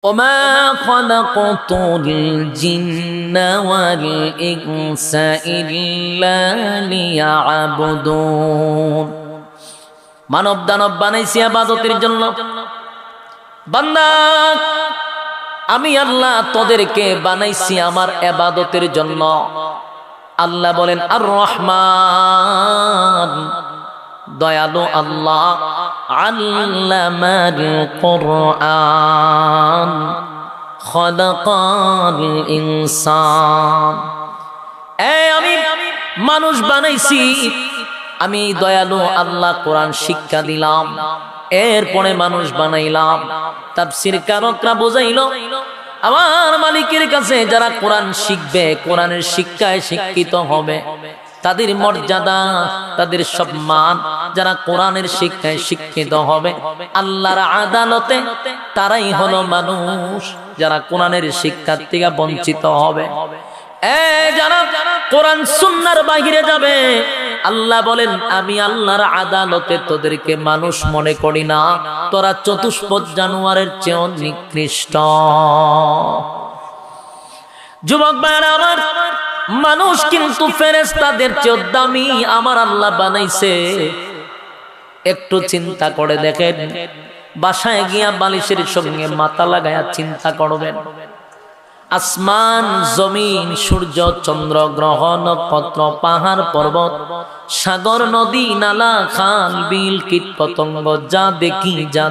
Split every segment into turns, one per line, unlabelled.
وما خلقت الجن والإنس إلا ليعبدون মানব দানব বানাইছি ইবাদতের জন্য। বান্দা আমি আল্লাহ তোদেরকে বানাইছি আমার ইবাদতের জন্য। আল্লাহ বলেন আর রহমান, দয়ালু আল্লাহ, আল্লামাল কুরআন, খালাকাল ইনসান। আমি মানুষ বানাইছি, আমি দয়ালু আল্লাহ কোরআন শিক্ষা দিলাম, এরপরে মানুষ বানাইলাম। তাফসীর কারকরা বুঝাইল আমার মালিকের কাছে যারা কোরআন শিখবে, কোরআনের শিক্ষায় শিক্ষিত হবে, তাদের মর্যাদা, তাদের সম্মান, যারা কোরআনের শিক্ষায় শিক্ষিত হবে আল্লাহর আদালতে তারাই হলো মানুষ যারা কোরআনের শিক্ষার থেকে বঞ্চিত হবে। যারা কোরআন সুন্নাহর বাইরে যাবে আল্লাহ বলেন আমি আল্লাহর আদালতে তোদেরকে মানুষ মনে করি না, তোরা চতুষ্পদ জানোয়ারের চেয়েও নিকৃষ্ট। যুবক ভাইরা আমার, মানুষ কিন্তু ফেরেশতাদের চেয়ে দামি আমার আল্লাহ বানাইছে। একটু চিন্তা করে দেখেন, বাসায় গিয়া বালিশের সঙ্গে মাথা লাগায়া চিন্তা করবেন, আসমান, জমিন, সূর্য, চন্দ্র, গ্রহ, নক্ষত্র, পাহাড়, পর্বত, সাগর, নদী, নালা, খাল, বিল, কীট পতঙ্গ, যা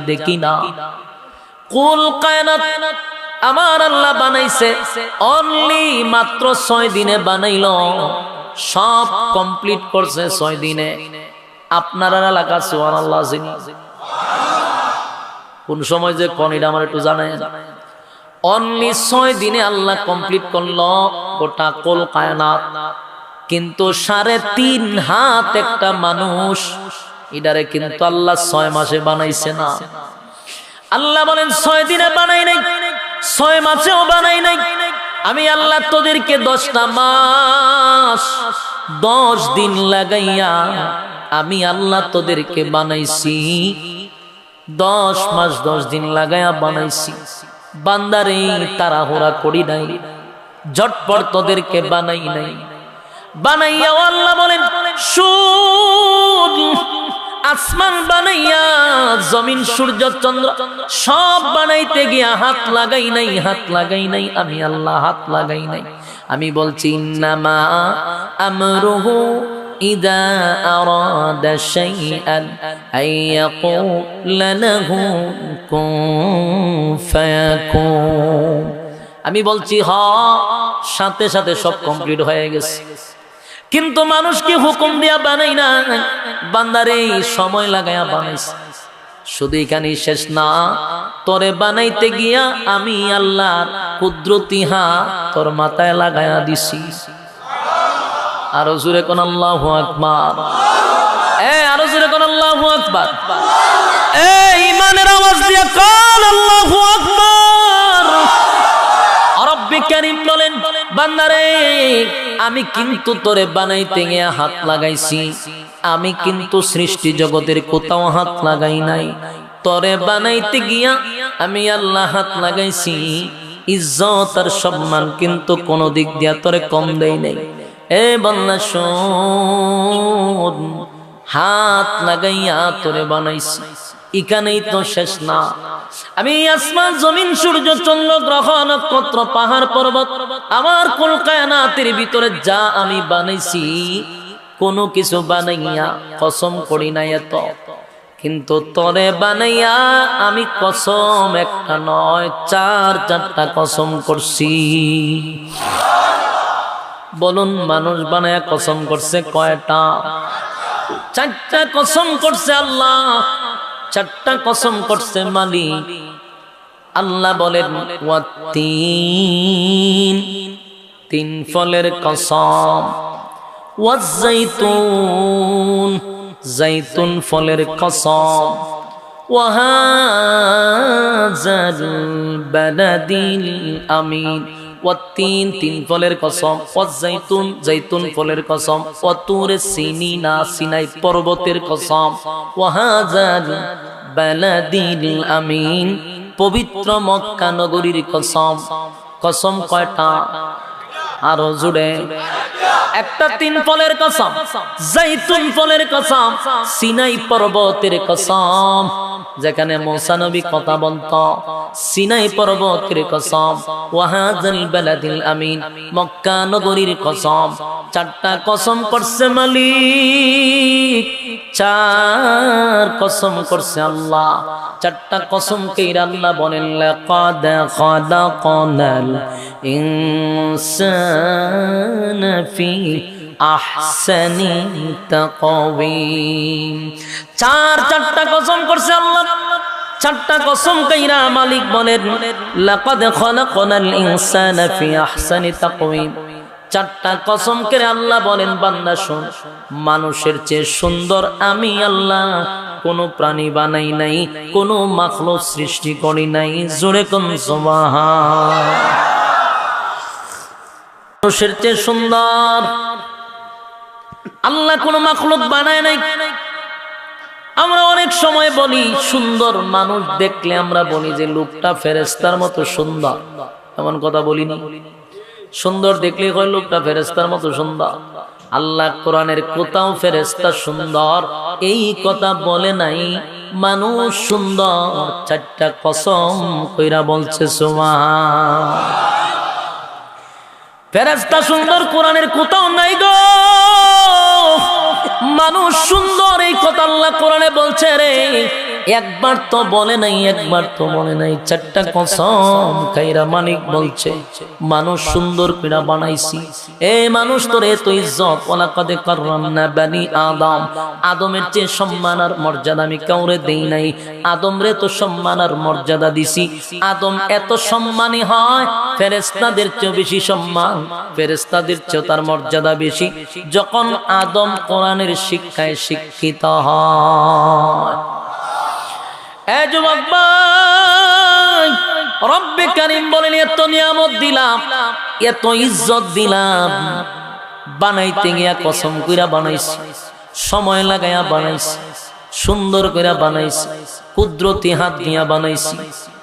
দেখি না, কুল কায়নাত আমার আল্লাহ বানাইছে অনলি মাত্র 6 দিনে বানাইল, সব কমপ্লিট করছে 6 দিনে। আপনার এলাকা সুবহানাল্লাহ জিনি কোন সময় যে কোন এটা আমার একটু জানেন? অনলি 6 দিনে আল্লাহ কমপ্লিট করলো গোটা কুল কায়নাত। কিন্তু 3.5 হাত একটা মানুষ, এটারে কিন্তু আল্লাহ 6 মাসে বানাইছে না। আল্লাহ বলেন 6 দিনে বানাই নাই, 6 মাসেও বানাই নাই। আমি আল্লাহ তোদেরকে 10টা মাস 10 দিন লাগাইয়া আমি আল্লাহ তোদেরকে বানাইছি, 10 মাস 10 দিন লাগাইয়া বানাইছি। বান্দারে তাড়াহুড়া করি নাই, ঝটপট তোদেরকে বানাই নাই। বানাইয়া আল্লাহ বলেন শুন, আসমান বানাইয়া, জমিন, সূর্য, চন্দ্র সব বানাইতে গিয়া হাত লাগাই নাই, আমি আল্লাহ হাত লাগাই নাই। আমি বলছি ইন্নামা আমরুহু ইযা আরাদা শাইআন আইয়াকুলা লাহু কুন ফায়াকুন। আমি বলছি সাথে সাথে সব কমপ্লিট হয়ে গেছে। কিন্তু মানুষকে হুকুম দিয়া বানাই না, বান্দারে সময় লাগায়া বানাইছে। শুধু এখানেই শেষ না, তোরে বানাইতে গিয়া আমি আল্লাহর কুদরতি হাত তোর মাথায় লাগায়া দিছি। আরো জোরে কোন আল্লাহু আকবার, আরো জোরে কোন আল্লাহু আকবার। ঈমানের আওয়াজ দিয়া কোন আল্লাহু আকবার। রব্বি কারীম বলেন বান্দারে আমি কিন্তু তোরে বানাইতে গিয়া হাত লাগাইছি, আমি কিন্তু সৃষ্টি জগতের কোথাও হাত লাগাই নাই। তোরে বানাইতে গিয়া আমি আল্লাহ হাত লাগাইছি। ইজ্জত আর সম্মান কিন্তু কোন দিক দিয়া তোরে কম দেই নাই। বান্দা শোন, হাত লাগাইয়া তোরে বানাইছি। এখানেই তো শেষ না, আমি আসমান, জমিন, সূর্য, চন্দ্র, গ্রহ, নক্ষত্র, পাহাড়, পর্বত, আমার কুল কায়নাতের ভিতরে যা আমি বানাইছি কোনো কিছু বানাইয়া কসম করি না এত, কিন্তু তোরে বানাইয়া আমি কসম একটা নয় 4টা কসম করছি। বলুন মানুষ বানায়া কসম করছে কয়টা? 4টা কসম করছে আল্লাহ, 4টা কসম করছে মালিক। আল্লাহ বলেন ওয়াত্তিন, 3 ফলের কসম, ওয়াজ্জাইতুন, জাইতুন ফলের কসম, ওয়াহাযাল বালাদিল আমিন। ওয়াত্তিন 3 ফলের কসম, ওয়াজ্জাইতুন জাইতুন ফলের কসম, ওয়াতুর সিনিনা সিনাই পর্বতের কসম, ওয়াহাযাল বালাদিল আমিন পবিত্র মক্কা নগরীর কসম। কসম কয়টা? আরো জুড়ে। একটা 3 ফলের কসম, জাইতুন ফলের কসম, সিনাই পর্বতের কসম, যেখানে মুসা নবী কথা বলতো, সিনাই পর্বতের কসম, ওয়াহাজাল বালাদিল আমিন, মক্কা নগরীর কসম। 4টা কসম করছে মালিক, 4 কসম করছে আল্লাহ। 4টা কসম কইরা আল্লাহ বলেন, লাকাদ খালাকনাল ইনসানা ফি আহসানি তাকওয়িম। 4টা কসম করছে আল্লাহ। 4টা কসম কইরা মালিক বলেন, লাকাদ খালাকনাল ইনসানা ফি আহসানি তাকওয়িম। 4টা কসম করে আল্লাহ বলেন, বান্দা শোন, মানুষের চেয়ে সুন্দর আমি আল্লাহ কোন প্রাণী বানাই নাই, কোন মাখলুক সৃষ্টি করি নাই। জোরে কোন সুবহান। মানুষের চেয়ে সুন্দর আল্লাহ কোন মাখলুক বানায় নাই। আমরা অনেক সময় বলি সুন্দর মানুষ দেখলে আমরা বলি যে লোকটা ফেরেশতার মতো সুন্দর, এমন কথা বলিনি? সুন্দর দেখলে কয় লোকটা ফেরেশতার মতো সুন্দর। আল্লাহ কোরআনের কোথাও ফেরেশতা সুন্দর এই কথা বলে নাই, মানুষ সুন্দর। 4টা কসম কইরা বলছে সুবহান। ফেরেশতা সুন্দর কোরআনের কোথাও নাই গো। মানুষ সুন্দর এই কথা আল্লাহ কোরআনে বলছে রে, একবার তো বলে নাই, একবার তো বলে নাই। 4টা কসম খাইরা মালিক বলছে, মানুষ সুন্দর কইরা বানাইছি। এই মানুষ তোর এত ইজ্জত, ওয়ালাকাদ কাররামনা বানি আদম, আদমের চেয়ে সম্মান আর মর্যাদা আমি কাউরে দেই নাই। আদম রে তো সম্মান আর মর্যাদা দিছি। আদম এত সম্মানী হয়, ফেরেশতাদের চেয়ে বেশি সম্মান, ফেরেশতাদের চেয়ে তার মর্যাদা বেশি যখন আদম কোরআনের শিক্ষায় শিক্ষিত হয়। এ যুবক ভাই, রব্বে কারীম বলেন, এত নিয়ামত দিলাম, এত ইজ্জত দিলাম, বানাইতে গিয়া কসম কইরা বানাইছি, সময় লাগাইয়া বানাইছি, সুন্দর কইরা বানাইছি, কুদরতি হাত দিয়া বানাইছি।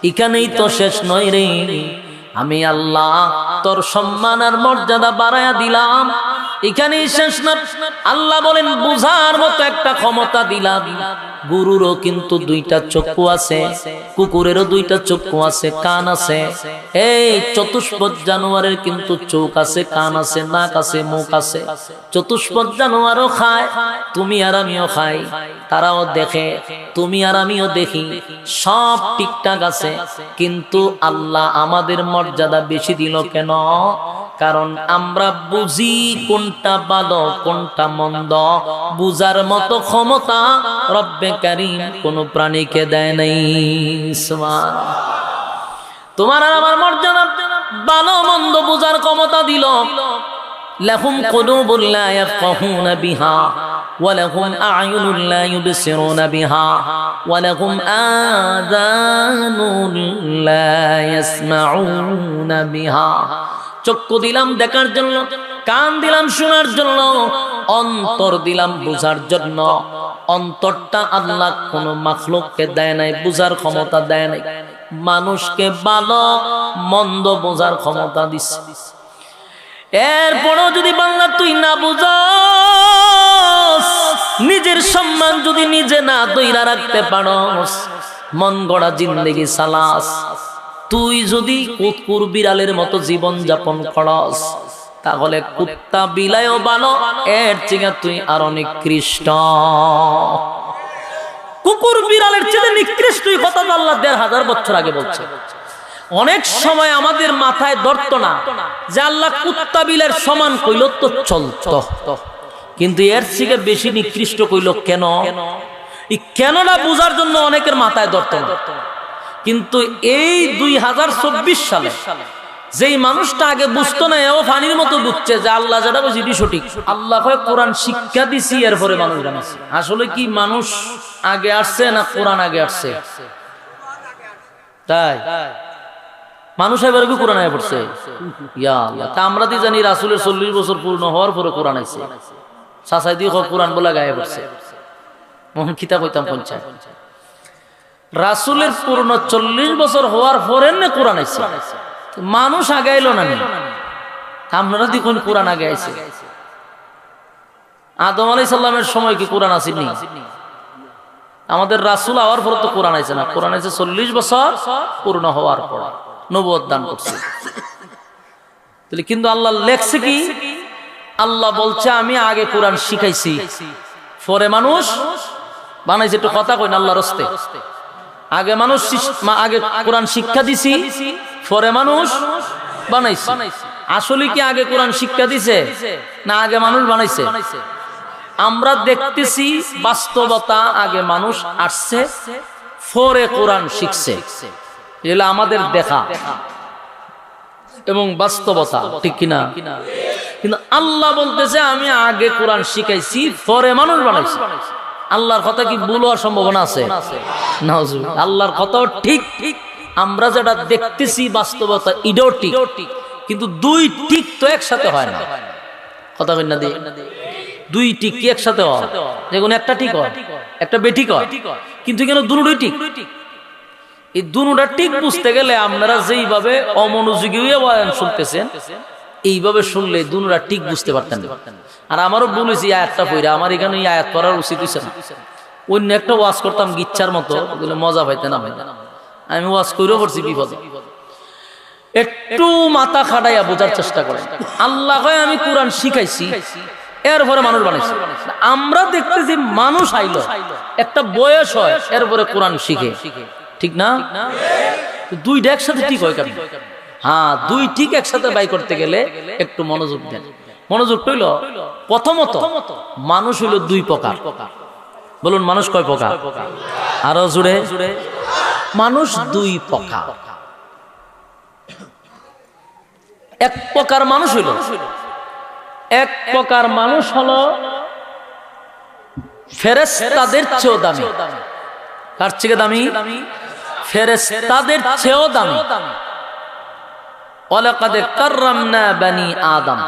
এখানেই তো শেষ নয় রে, আমি আল্লাহ তোর সম্মান আর মর্যাদা বাড়ায়া দিলাম, এখানেই শেষ না। আল্লাহ বলেন, বুঝার মতো একটা ক্ষমতা দিলাম। গরুরও কিন্তু 2টা চক্ষু আছে, কুকুরেরও 2টা চক্ষু আছে, কান আছে। এই চতুষ্পদ জানোয়ারের কিন্তু চোখ আছে, কান আছে, নাক আছে, মুখ আছে। চতুষ্পদ জানোয়ারও খায়, তুমি আর আমিও খাই, তারাও দেখে, তুমি আর আমিও দেখি, সব ঠিকঠাক আছে। কিন্তু আল্লাহ আমাদের মর্যাদা বেশি দিল কেন? কারণ আমরা বুঝি কোনটা ভালো কোনটা মন্দ, বুঝার মতো ক্ষমতা রব্বে কারীম কোন প্রাণীকে দেয় নাই। সুবহানাল্লাহ। তোমার আর আমার মর্যাদা ভালো মন্দ বুঝার ক্ষমতা দিল। লাহুম কুলুবুন লা ইয়াফকাহুনা বিহা ওয়া লাহুম আ'য়ুনুন লা ইউবসিরুনা বিহা ওয়া লাহুম আযানুন লা ইয়াসমাউনা বিহা। চক্ষু দিলাম দেখার জন্য, কান দিলাম শোনার জন্য, অন্তর দিলাম বুঝার জন্য। অন্তরটা আল্লাহ কোন মাখলুককে দেয় নাই, বুঝার ক্ষমতা দেয় নাই। মানুষকে ভালো মন্দ বোঝার ক্ষমতা দিছে। এরপরও যদি বাংলা তুই না বুঝাস, নিজের সম্মান যদি নিজে না ধইরা রাখতে পারস, মন গড়া জিন্দেগি চালাস, তুই যদি কুকুর বিড়ালের মতো জীবন যাপন করস, তাহলে কুত্তা বিলাইও ভালো, এর চেয়ে তুই আরো নিকৃষ্ট। কুকুর বিড়ালের চেয়ে নিকৃষ্ট কথা আল্লাহ 1500 বছর আগে বলছে। অনেক সময় আমাদের মাথায় ধরতো না যে আল্লাহ কুত্তা বিলের সমান কইল তো চলতো, কিন্তু এর থেকে বেশি নিকৃষ্ট কইল কেন? এই কেননা বুঝার জন্য অনেকের মাথায় ধরতো না। কিন্তু এই 2024 সালে যেই মানুষটা আগে বুঝতো না, ও পানির মতো বুঝছে যে আল্লাহ যেটা বলছে এটি সঠিক। আল্লাহ কয় কোরআন শিক্ষা দিছি, এরপরে মানুষ জানছে। আসলে কি মানুষ আগে আসছে না কোরআন আগে আসছে? তাই মানুষ এবার কি কোরআন আগে পড়ছে? ইয়া আল্লাহ, তা আমরা তো জানি রাসূলের 40 বছর পূর্ণ হওয়ার পরে কোরআন আইছে। সাসাই দিয়ে কোরআন বলা গায়ে পড়ছে। মোহন কিতাব হইতাম পঞ্চায়েত। রাসূলের পূর্ণ 40 বছর হওয়ার পরে না কোরআন আইছে, মানুষ আগাইলো না। আপনারা দেখুন কোরআন আগে আইছে। আদম আলাইহিস সালামের সময় কি কোরআন আসেনি? আমাদের রাসূল আওয়ার পর তো কোরআন আইছে না, কোরআন আইছে 40 বছর পূর্ণ হওয়ার পর নবুয়ত দান করছে। তাহলে কিন্তু আল্লাহ লেখছে কি? আল্লাহ বলছে আমি আগে কোরআন শিখাইছি, পরে মানুষ বানাইছে। একটু কথা কই না আল্লাহর রাস্তে। আগে মানুষ আগে কোরআন শিক্ষা দিছি, পরে মানুষ বানাইছে। আসলে কি আগে কোরআন শিক্ষা দিছে না আগে মানুষ বানাইছে? আমরা দেখতেছি বাস্তবতা, আগে মানুষ আসছে, পরে কোরআন শিখছে। এগুলো আমাদের দেখা এবং বাস্তবতা, ঠিক কিনা? কিন্তু আল্লাহ বলতেছে আমি আগে কোরআন শিখাইছি, পরে মানুষ বানাইছে। আল্লাহর কথা কি ভুল হওয়ার সম্ভাবনা আছে? না, আল্লাহর কথাও ঠিক, আমরা যেটা দেখতেছি বাস্তবতা এটাও ঠিক, কিন্তু দুই ঠিক তো একসাথে হয় না। কথা বল না, দুই ঠিক কি একসাথে হয়? যেগুলো একটা ঠিক হয়, একটা বেঠিক হয়, কিন্তু কেন দুটোই ঠিক? এই দুটোটা ঠিক বুঝতে গেলে আপনারা যেইভাবে অমনোযোগী হয়ে বয়ান শুনতেছেন, এইভাবে শুনলে দুটোটা ঠিক বুঝতে পারতেন। আর আমারও বলেছি আয়াতটা পড়া, আমার এখানে এই আয়াত করার উচিত হইছে না। অন্য একটা ওয়াজ করতাম গিচ্ছার মতো, মজা পাইতে না পাইতে, আমি ওয়াজ করেও পড়ছি বিপদে। একটু মাথা খাটাইয়া বোঝার চেষ্টা করেন। আল্লাহ কয় আমি কোরআন শিখাইছি, এরপরে মানুষ বানাইছে। আমরা দেখতেছি মানুষ আইলো, একটা বয়স হয়, এরপরে কোরআন শিখে, ঠিক না? দুইটা একসাথে ঠিক হয় কেন? হ্যাঁ, দুই ঠিক একসাথে বাই করতে গেলে একটু মনোযোগ দেন। মনোযোগ হইল, প্রথমত মানুষ হইল দুই প্রকার। বলুন মানুষ কয় প্রকার? আরো জুড়ে, মানুষ দুই প্রকার। এক প্রকার মানুষ হইল, এক প্রকার মানুষ হলো ফেরেশতাদের চেয়েও দামি। কার চেয়ে দামি? ফেরেশতাদের চেয়েও দামি। ওয়ালাকাদ কাররামনা বানি আদম।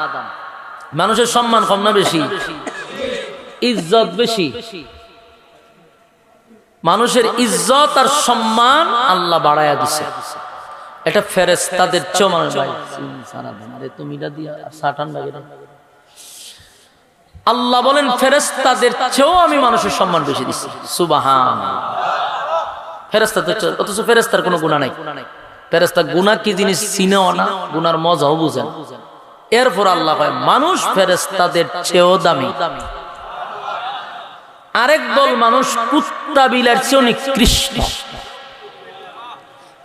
মানুষের সম্মান কম না বেশি? ইজ্জত বেশি। মানুষের ইজ্জত আর সম্মান আল্লাহ বাড়ায়া দিছে। এটা ফেরেশতাদের চেয়েও মানুষ ভাই আরে তুমি এটা দিয়া সাটান লাগে। আল্লাহ বলেন ফেরেশতাদের চেয়েও আমি মানুষের সম্মান বেশি দিছি। সুবহানাল্লাহ। ফেরেশতাদের চেয়ে, অথচ ফেরেশতার কোনো গুনাহ নাই। ফেরেশতা গুনাহ কি জিনিস চিনেও না, গুনার মজাও বুঝেন। এরপর আল্লাহ কয় মানুষ ফেরেশতাদের চেয়েও দামি। আরেক দল মানুষ কুত্তা বিলার চেয়েও নিকৃষ্ট।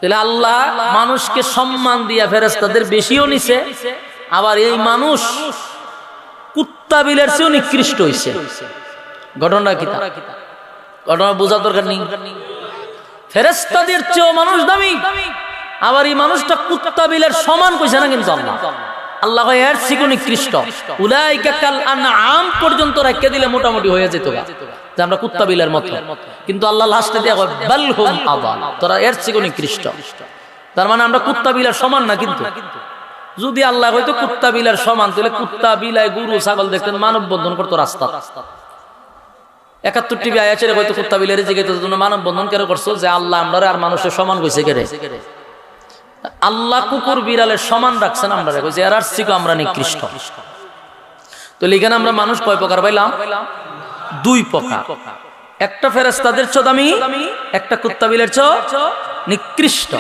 তাহলে আল্লাহ মানুষকে সম্মান দিয়া ফেরেশতাদের বেশিও নিছে, আবার এই মানুষ কুত্তা বিলার চেয়েও নিকৃষ্ট হইছে। ঘটনা কি? ঘটনা বোঝা দরকার নেই। ফেরেশতাদের চেয়েও মানুষ দামি, আবার এই মানুষটা কুত্তা বিলার সমান কইছে না কিন্তু আল্লাহ। আল্লাহ এর চেয়েও নিকৃষ্ট। উলাইকা কাল আনআম পর্যন্ত রাখতে দিলে মোটামুটি হয়ে যেত যে আমরা কুত্তা বিলার মতো, কিন্তু আল্লাহ লাস্টে দিয়া কয় বাল হুম আদাল, তোরা এর চেয়েও নিকৃষ্ট। তার মানে আমরা কুত্তা বিলার সমান না। কিন্তু যদি আল্লাহ হয়তো কুত্তা বিলার সমান, তাহলে কুত্তা বিলায় গরু ছাগল দেখতেন মানব বন্ধন করতো রাস্তা। ৭১ টিভি আয়াতের হয়তো কুত্তা বিলারে জিজ্ঞাসা তোমরা মানব বন্ধন কেন করছো? যে আল্লাহ আমরা আর মানুষের সমান কইছে কেরে? আল্লাহ কুকুর বিড়ালের সমান রাখছেন, আমরা কইছি এর আর চেয়েও আমরা নিকৃষ্ট। তো এখানে আমরা মানুষ কয় প্রকার পাইলাম? দুই প্রকার। একটা ফেরেশতাদের চেয়ে দামি, একটা কুত্তা বিলার চেয়ে নিকৃষ্ট।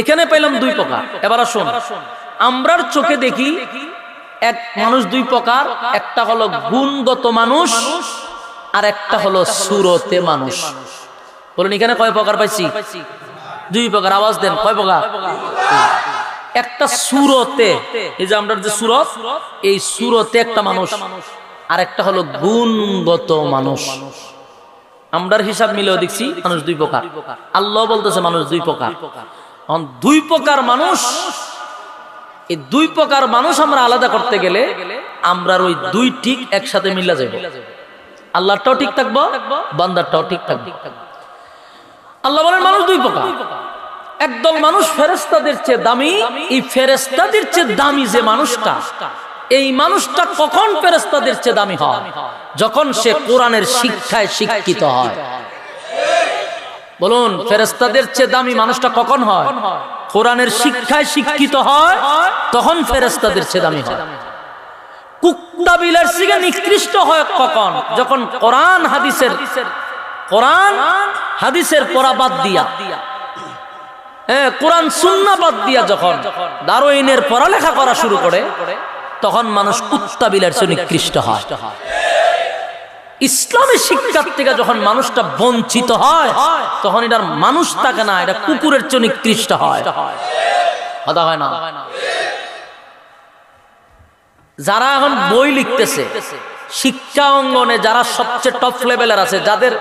এখানে পাইলাম দুই প্রকার। এবার আসুন, আমরার চোখে দেখি এক মানুষ দুই প্রকার। একটা হলো গুণগত মানুষ, আর একটা হলো সুরতে মানুষ। বলুন এখানে কয় প্রকার পাইছি? দুই প্রকার। আওয়াজ দেন, কয় প্রকার? একটা সুরতে, এই যে আমরা যে সুরত, এই সুরতে একটা মানুষ, আর একটা হলো গুণগত মানুষ। আমরার হিসাব মিলেও দেখছি মানুষ দুই প্রকার। আল্লাহ বলতেছে মানুষ দুই প্রকার। দুই প্রকার মানুষ, এই দুই প্রকার মানুষ আমরা আলাদা করতে গেলে আমরার ওই দুই ঠিক একসাথে মিলা যাবে। আল্লাহটাও ঠিক থাকবো, বান্দারটাও ঠিক থাকবে। আল্লাহ বলেন মানুষ দুই প্রকার। একদল মানুষ ফেরেশতাদের চেয়ে দামি। এই ফেরেশতাদের চেয়ে দামি যে মানুষটা, এই মানুষটা কখন ফেরেশতাদের চেয়ে দামি হয়? যখন সে কোরআনের শিক্ষায় শিক্ষিত হয়। বলুন ফেরেশতাদের চেয়ে দামি মানুষটা কখন হয়? কোরআনের শিক্ষায় শিক্ষিত হয় তখন ফেরেশতাদের চেয়ে দামি হয়। কুত্তা বিলের থেকে নিকৃষ্ট হয় কখন? যখন কোরআন হাদিসের পড়া বাদ দিয়া, কোরআন সুন্নাহ বাদ দিয়া যখন দারুইনের পড়ালেখা করা শুরু করে, তখন মানুষ কুত্তা বিলের চেয়ে নিকৃষ্ট হয়। ইসলামী শিক্ষার থেকে যখন মানুষটা বঞ্চিত হয়, তখন এটার মানুষ থাকে না, এটা কুকুরের চেয়ে নিকৃষ্ট হয়। কথা হয় না? যারা এখন বই লিখতেছে শিক্ষা অঙ্গনে, যারা সবচেয়ে টপ লেভেলের আছে, যাদের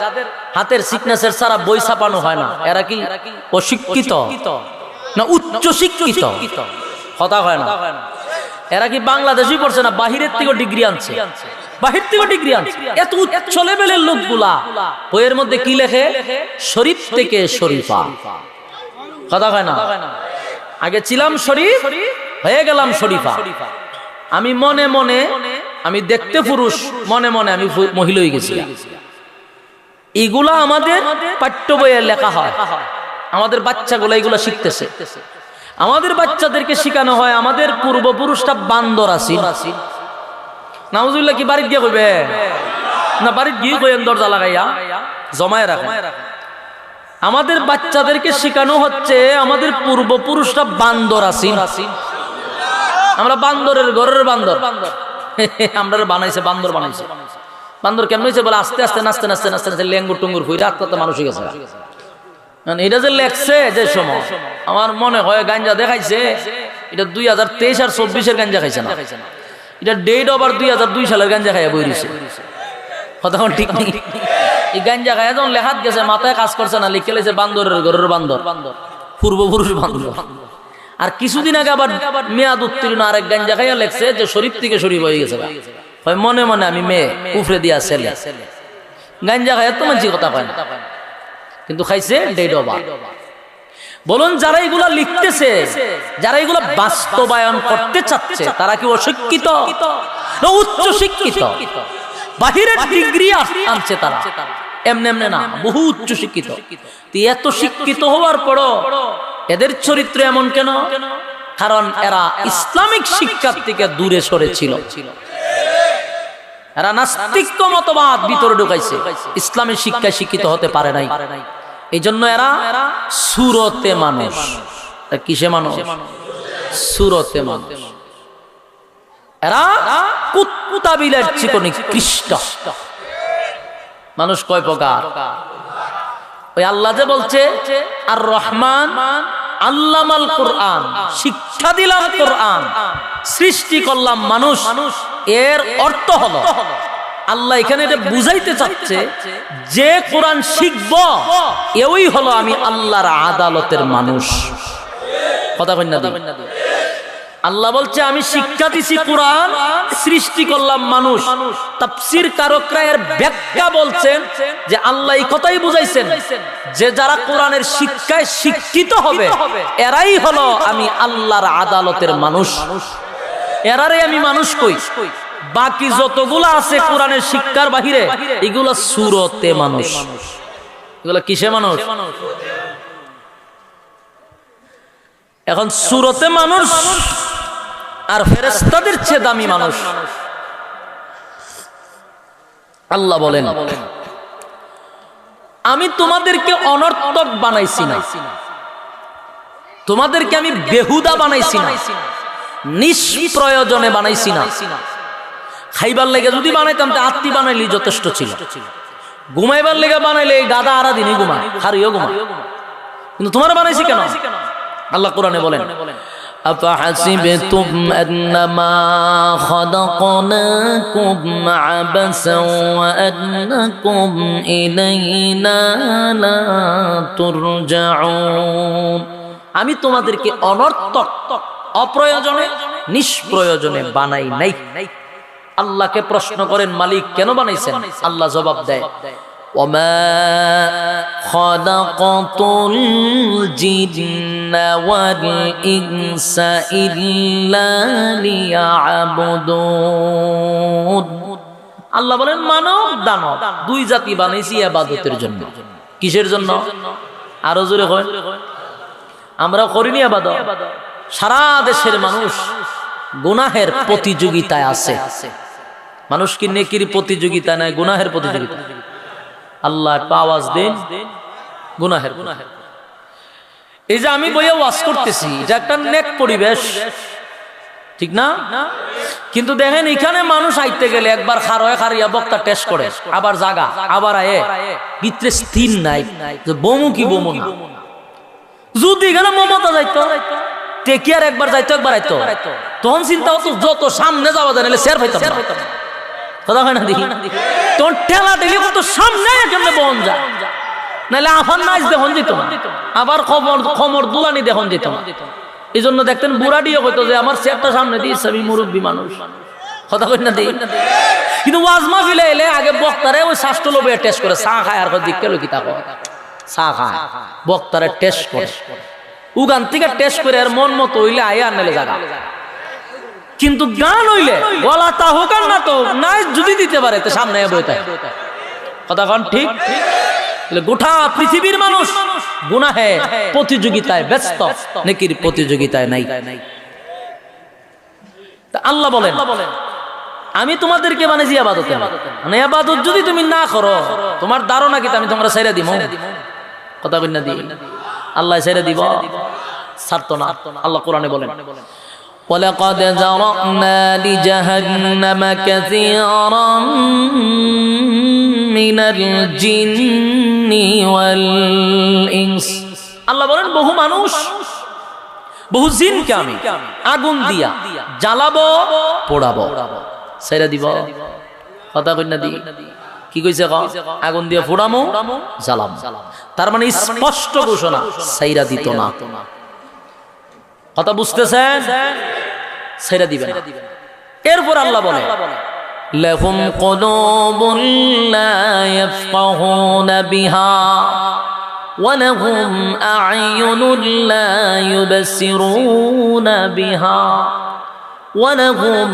হাতের সিগনেচার ছাড়া বই ছাপানো হয় না, এরা কি অশিক্ষিত না উচ্চ শিক্ষিত? কথা হয় না? এরা কি বাংলাদেশই পড়ছে না, বাহিরের থেকে ডিগ্রি আনছে? বাহির থেকে ডিগ্রি আনছে। এত উচ্চ লেভেলের লোকগুলা বইয়ের মধ্যে কি লেখে? শরীফ থেকে শরীফা। কথা হয় না? আগে ছিলাম শরীফ, হয়ে গেলাম শরীফা। আমি মনে মনে, আমি দেখতে পুরুষ, মনে মনে আমি মহিলা হয়ে গেছি। এগুলা আমাদের পাঠ্য বইয়ে লেখা হয়। আমাদের বাচ্চাগুলো এগুলা শিখতেছে। আমাদের বাচ্চাদেরকে শিখানো হয় আমাদের পূর্বপুরুষটা বান্দর আছিল। নাউজুবিল্লাহ কি বাড়িতে গিয়ে কইবে না? বাড়িতে গিয়ে কইেন দরজা লাগাইয়া জমায় রাখেন। আমাদের বাচ্চাদেরকে শিখানো হচ্ছে আমাদের পূর্বপুরুষটা বান্দর আছিল। আমরা বান্দরের ঘরের বান্দর, আমরা বানাইছে বান্দর বানাইছে। বান্দর কেমন হয়েছে বলে আস্তে আস্তে নাচতে নাচতে নাচতে নাচতে লেঙ্গুর টুঙ্গুর ফুইরা আত্মাতে মানুষ হয়ে গেছে। এটা যে লেখছে যে সময়, আমার মনে হয় গাঞ্জা দেখাইছে এটা 2023 আর 24-এর গাঞ্জা খাইছে না, এটা ডেট ওভার 2002 সালের গাঞ্জা খাইয়া বই রয়েছে। কথা ঠিক নেই। এই গাঞ্জা খাইয়া যখন লেখাত গেছে, মাথায় কাজ করছে না, লিখে লেছে বান্দরের ঘরের বান্দর, পূর্বপুরুষ বান্দর। আর কিছুদিন আগে আবার মেয়াদ উত্তীর্ণ আরেক গাঞ্জা খাইয়া লেখছে যে শরীফ থেকে শরীফ হয়ে গেছে। মনে মনে আমি মেয়ে উফরে দিয়া ছেলে। গাঞ্জা খাইয়া তো মানছি কথা কয় না, কিন্তু খাইছে ডেট ওভার। বলুন যারা এগুলা লিখতেছে, যারা এগুলা বাস্তবায়ন করতে চাচ্ছে, তারা কি অশিক্ষিত না উচ্চ শিক্ষিত? বাহিরের ডিগ্রি আনছে তারা, এমনি এমনি না, বহু উচ্চ শিক্ষিত। এত শিক্ষিত হওয়ার পরও এদের চরিত্র এমন কেন? কারণ এরা ইসলামিক শিক্ষার থেকে দূরে সরেছিল। এরা নাস্তিক্য মতবাদ ভিতরে ঢুকাইছে, ইসলামের শিক্ষায় শিক্ষিত হতে পারে নাই। এই জন্য এরা সুরতে মানুষ। কিসে মানুষ? সুরতে মানুষ। এরা কুত্তা বিলের চেয়ে নিকৃষ্ট মানুষ। কয় প্রকার? ওই আল্লাহ যে বলছে আর রহমান আল্লামাল কোরআন, শিক্ষা দিলাম কোরআন, সৃষ্টি করলাম মানুষ। এর অর্থ হলো আল্লাহ এখানে এটা বুঝাইতে চাচ্ছে যে কোরআন শিখব এই হলো আমি আল্লাহর আদালতের মানুষ। কথা কই না? আল্লাহ বলছে আমি শিক্ষা দিছি কোরআন, সৃষ্টি করলাম মানুষ। তাফসীর কারকরা এর ব্যাখ্যা বলছেন যে আল্লাহ এই কথাই বুঝাইছেন যে যারা কোরআনের শিক্ষায় শিক্ষিত হবে এরাই হলো আমি আল্লাহর আদালতের মানুষ। এরারে আমি মানুষ কই। বাকি যতগুলা আছে কোরআনের শিক্ষার বাহিরে, এগুলা সুরতে মানুষ। এগুলা কিসে মানুষ? এখন সুরতে মানুষ আর ফেরেশতাদের চেয়ে দামি মানুষ। আল্লাহ বলেন আমি তোমাদেরকে অনর্থক বানাইছি না, তোমাদেরকে আমি বেহুদা বানাইছি না, নিষ্প্রয়োজনে বানাইছি না। খাইবার লেগে যদি বানাইতাম তা আত্মি বানাইলি যথেষ্ট ছিল। ঘুমাইবার লেগে বানাইলে এই গাদা আরা দিনই ঘুমায়, হারিও ঘুমায়। কিন্তু তোমার বানাইছি কেন? আল্লাহ কোরআনে বলেন আফাহাসিবতুম আন্নামা খালাকনাকুম আবাসাও ওয়া আন্নাকুম ইলাইনা লা তুরজাউন। আমি তোমাদেরকে অনর্থক, অপ্রয়োজনে, নিষ্প্রয়োজনে বানাই নাই। আল্লাহকে প্রশ্ন করেন মালিক কেন বানাইছেন? আল্লাহ জবাব দেয় ওয়ামা খালাকাতুল জিন্না ওয়াল ইনসা ইল্লা লিয়াবুদুন। আল্লাহ বলেন মানব দানব দুই জাতি বানাইছি ইবাদতের জন্য। কিসের জন্য? আরো জোরে হয়, আমরা করিনি ইবাদত। সারা দেশের মানুষ গুনাহের প্রতিযোগিতায় আছে। মানুষ কি নেকির প্রতিযোগিতা নাই, গুনাহের প্রতিযোগিতা। আল্লাহ আওয়াজ দেন গুনাহের। এই যে আমি বইয়া ওয়াজ করতেছি, এটা একটা নেক পরিবেশ, ঠিক না? কিন্তু দেখেন এখানে মানুষ আইতে গেলে একবার খারিয়া বক্তা টেস্ট করে, আবার জাগা, আবার আয়ে ভিতরে স্থির নাই যে বমু কি বমু না। যদি এখানে মমতা যাইতো, টেকিয়ার একবার যাইতো, একবার আইতো, তখন চিন্তা হতো যত সামনে যাওয়া যায় নাহলে শের পাইতাম না। কথা হয় না দেখি? তখন ঠেলা ঠেলি কত সামনে কেমনে বহন যায়, নাহলে আফান নাচ দেখুন যেত না, আবার খমর দুলানি দেখুন যেত না। এই জন্য দেখতেন বুড়াডিও হইতো যে আমার চেয়ারটা সামনে দিয়েছে, আমি মুরব্বী মানুষ। কথা কই না দেখি? কিন্তু ওয়াজ মাহফিলে এলে আগে বক্তারে ওই শাস্ত্র লোভে টেস্ট করে, চা খায় আর দিক কেন কি তা চা খায়, বক্তারে টেস্ট করে, উগান থেকে টেস্ট করে আর মন মতো হইলে আয় আর নালে জায়গা। কিন্তু গান হইলে গলা তা হোক আর না তো নাই যদি দিতে পারে তো সামনে বইতে। কথা কন ঠিক? গোটা পৃথিবীর মানুষ গুনাহে প্রতিযোগিতায় ব্যস্ত, নেকির প্রতিযোগিতায় নাই। আল্লাহ বলেন আমি তোমাদেরকে বানাইছি ইবাদতে, মানে ইবাদত যদি তুমি না করো তোমার ধারণা কি আমি তোমরা ছেড়ে দিব? কথা কই না দি? আল্লাহ ছেড়ে দিব? ছাড়তো না। আল্লাহ কোরআনে বলেন وَلَقَدْ ذَرَأْنَا لِجَهَنَّمَ كَثِيرًا مِنَ الْجِنِّ وَالْإِنسِ। আল্লাহ বলেন বহু মানুষ, বহু জিনকে আমি আগুন দিয়া জ্বালাবো, পোড়াবো, ছেড়ে দিব। কথা কই না দি? কি কইছে? আগুন দিয়ে পোড়ামো, জ্বালাম। তার মানে স্পষ্ট ঘোষণা, ছাইরা দিত না। কথা বুঝতেছেন? ছেড়ে দিবেন। এরপর আল্লাহ বলে লাহুম কুলুবুন লা ইয়াফকাহুনা বিহা ওয়া লাহুম আ'য়ুনুন লা ইউবসিরুনা বিহা ওয়া লাহুম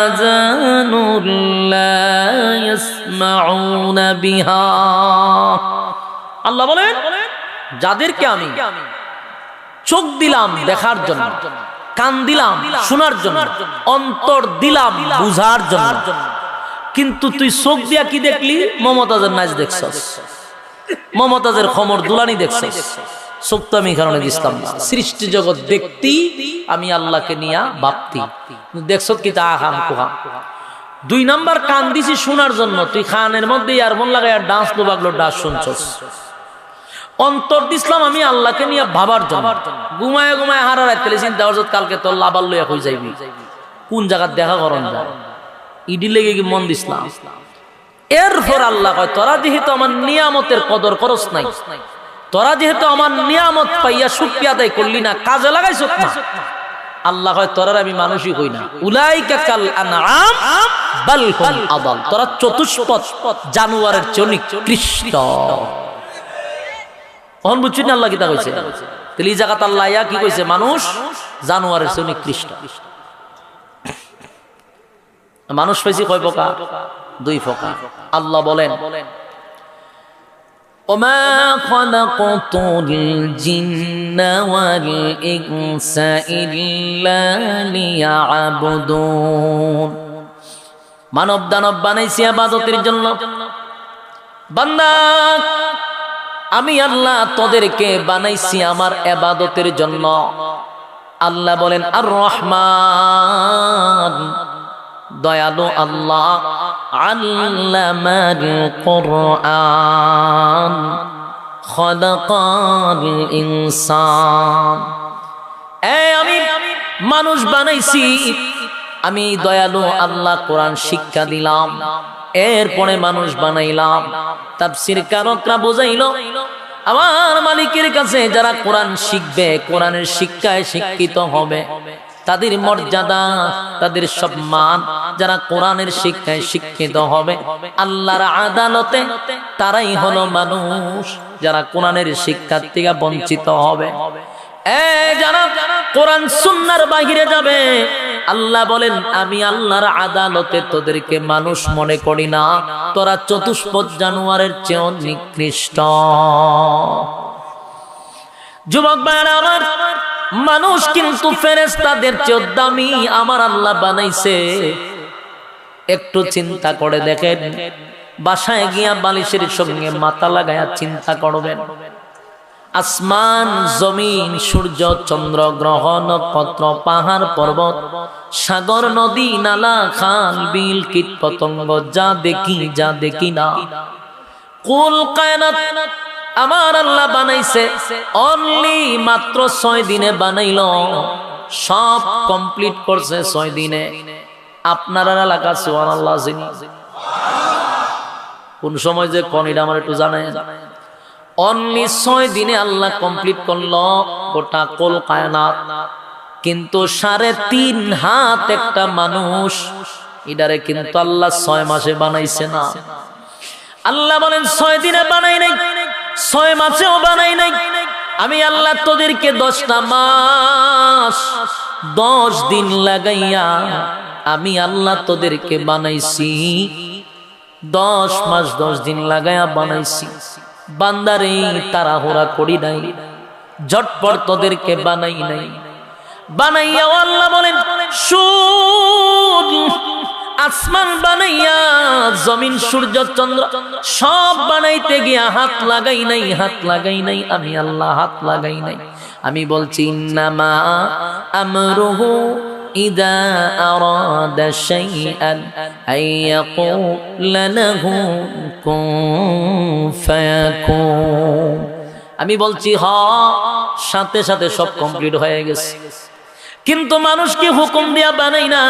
আযানুন লা ইয়াসমাউনা বিহা। আল্লাহ বলেন যাদেরকে আমি চোখ দিলাম দেখার জন্য, কান দিলাম শোনার জন্য, অন্তর দিলাম বুঝার জন্য, কিন্তু তুই চোখ দিয়া কি দেখলি? মমতাজের নাচ দেখছস, মমতাজের খমর দুলানি দেখছস। চোখ তো আমি কারণে দিছিলাম না, সৃষ্টি জগৎ দেখতি আমি আল্লাহকে নিয়া ভাবতি, দেখছ কি তা খাম কুহা। 2 নাম্বার কান দিছি শোনার জন্য, তুই খানের মধ্যে ইয়ারফোন লাগাইয়া ডান্স তো বাগলো ডান্স শুনছস। অন্তর দিছিলাম আমি আল্লাহকে নিয়ে ভাবার জন্য, ঘুমায় ঘুমায় হারা রাখতে চিন্তা করছ কালকে তোর লাভার লইয়া হয়ে যাইবি, কোন জায়গায় দেখা করন যায়, ইডি লেগে কি মন দিছিলাম। এরপর আল্লাহ কয় তোরা যেহেতু আমার নিয়ামতের কদর করস নাই, তোরা যেহেতু আমার নিয়ামত পাইয়া শুকরিয়া আদায় করলি না, কাজে লাগাইছ না, আল্লাহ কয় তোরা আমি মানুষই কই না, উলাইকা কাল আনআম বাল হুম আদাল, তোরা চতুষ্পদ জানোয়ারের চেয়ে নিকৃষ্ট। কখন বুঝছি না আল্লাহ কি তা কইছে? তাহলে এই জায়গাতে আল্লাহ কি কইছে? মানুষ জানোয়ারের চেয়ে নিকৃষ্ট। মানুষ পাইছি কয় প্রকার? 2 প্রকার। আল্লাহ বলেন ওমা খালাকাতুল জিন্না ওয়াল ইনসা ইল্লা লিয়াবুদুন। মানব দানব বানাইছি ইবাদতের জন্য। বান্দা আমি আল্লাহ তোদেরকে বানাইছি আমার ইবাদতের জন্য। আল্লাহ বলেন আর রহমান, দয়ালু আল্লাহ, আল্লামাল কুরআন, খালাকাল ইনসান। আমি মানুষ বানাইছি, আমি দয়ালু আল্লাহ কোরআন শিক্ষা দিলাম, এরপরে মানুষ বানাইলাম। তাফসীর কারকরা বুঝাইলো আমার মালিকের কাছে যারা কোরআন শিখবে, কোরআনের শিক্ষায় শিক্ষিত হবে, তাদের মর্যাদা, তাদের সম্মান, যারা কোরআনের শিক্ষায় শিক্ষিত হবে আল্লাহর আদালতে তারাই হলো মানুষ, যারা কোরআনের শিক্ষা থেকে বঞ্চিত হবে। যারা কোরআন সুন্নাহর বাহিরে যাবে আল্লাহ বলেন আমি আল্লাহর আদালতে তোদেরকে মানুষ মনে করি না, তোরা চতুষ্পদ জানোয়ারের চেয়েও নিকৃষ্ট। যুবক ভাইরা আমার, মানুষ কিন্তু ফেরেশতাদের চেয়ে দামি আমার আল্লাহ বানাইছে। একটু চিন্তা করে দেখেন, বাসায় গিয়া বালিশের সঙ্গে মাথা লাগায়া চিন্তা করবেন, আসমান জমিন সূর্য চন্দ্র গ্রহ নক্ষত্র পাহাড় পর্বত সাগর নদী নালা খাল বিল কীট পতঙ্গ যা দেখি না, কুল কায়নাত আমার আল্লাহ বানাইছে অনলি মাত্র 6 দিনে বানাইল, সব কমপ্লিট করছে 6 দিনে। আপনারা এলাকা সুবহানাল্লাহ জিনি কোন সময় যে কোন এটা আমার একটু জানাই। অনলি 6 দিনে আল্লাহ কমপ্লিট করলো গোটা কুল কায়নাত। কিন্তু 3.5 হাত একটা মানুষ, এটারে কিন্তু আল্লাহ 6 মাসে বানাইছে না। আল্লাহ বলেন 6 দিনে বানাই নাই, 6 মাসেও বানাই নাই। আমি আল্লাহ তোদেরকে 10টা মাস 10 দিন লাগাইয়া আমি আল্লাহ তোদেরকে বানাইছি, 10 মাস 10 দিন লাগাইয়া বানাইছি। বান্দারে তাড়াহুড়া করি নাই, ঝটপট তোদেরকে বানাই নাই। বানাইয়া আল্লাহ বলেন শুন, আসমান বানাইয়া জমিন সূর্য চন্দ্র সব বানাইতে গিয়া হাত লাগাই নাই, আমি আল্লাহ হাত লাগাই নাই। আমি বলছি ইন্নামা আমরুহু ইযা আরাদা শাইআন আইয়াকুলা লাহু কুন ফায়াকুন। আমি বলছি সাথে সাথে সব কমপ্লিট হয়ে গেছে। কিন্তু মানুষকে হুকুম দিয়া বানাই না,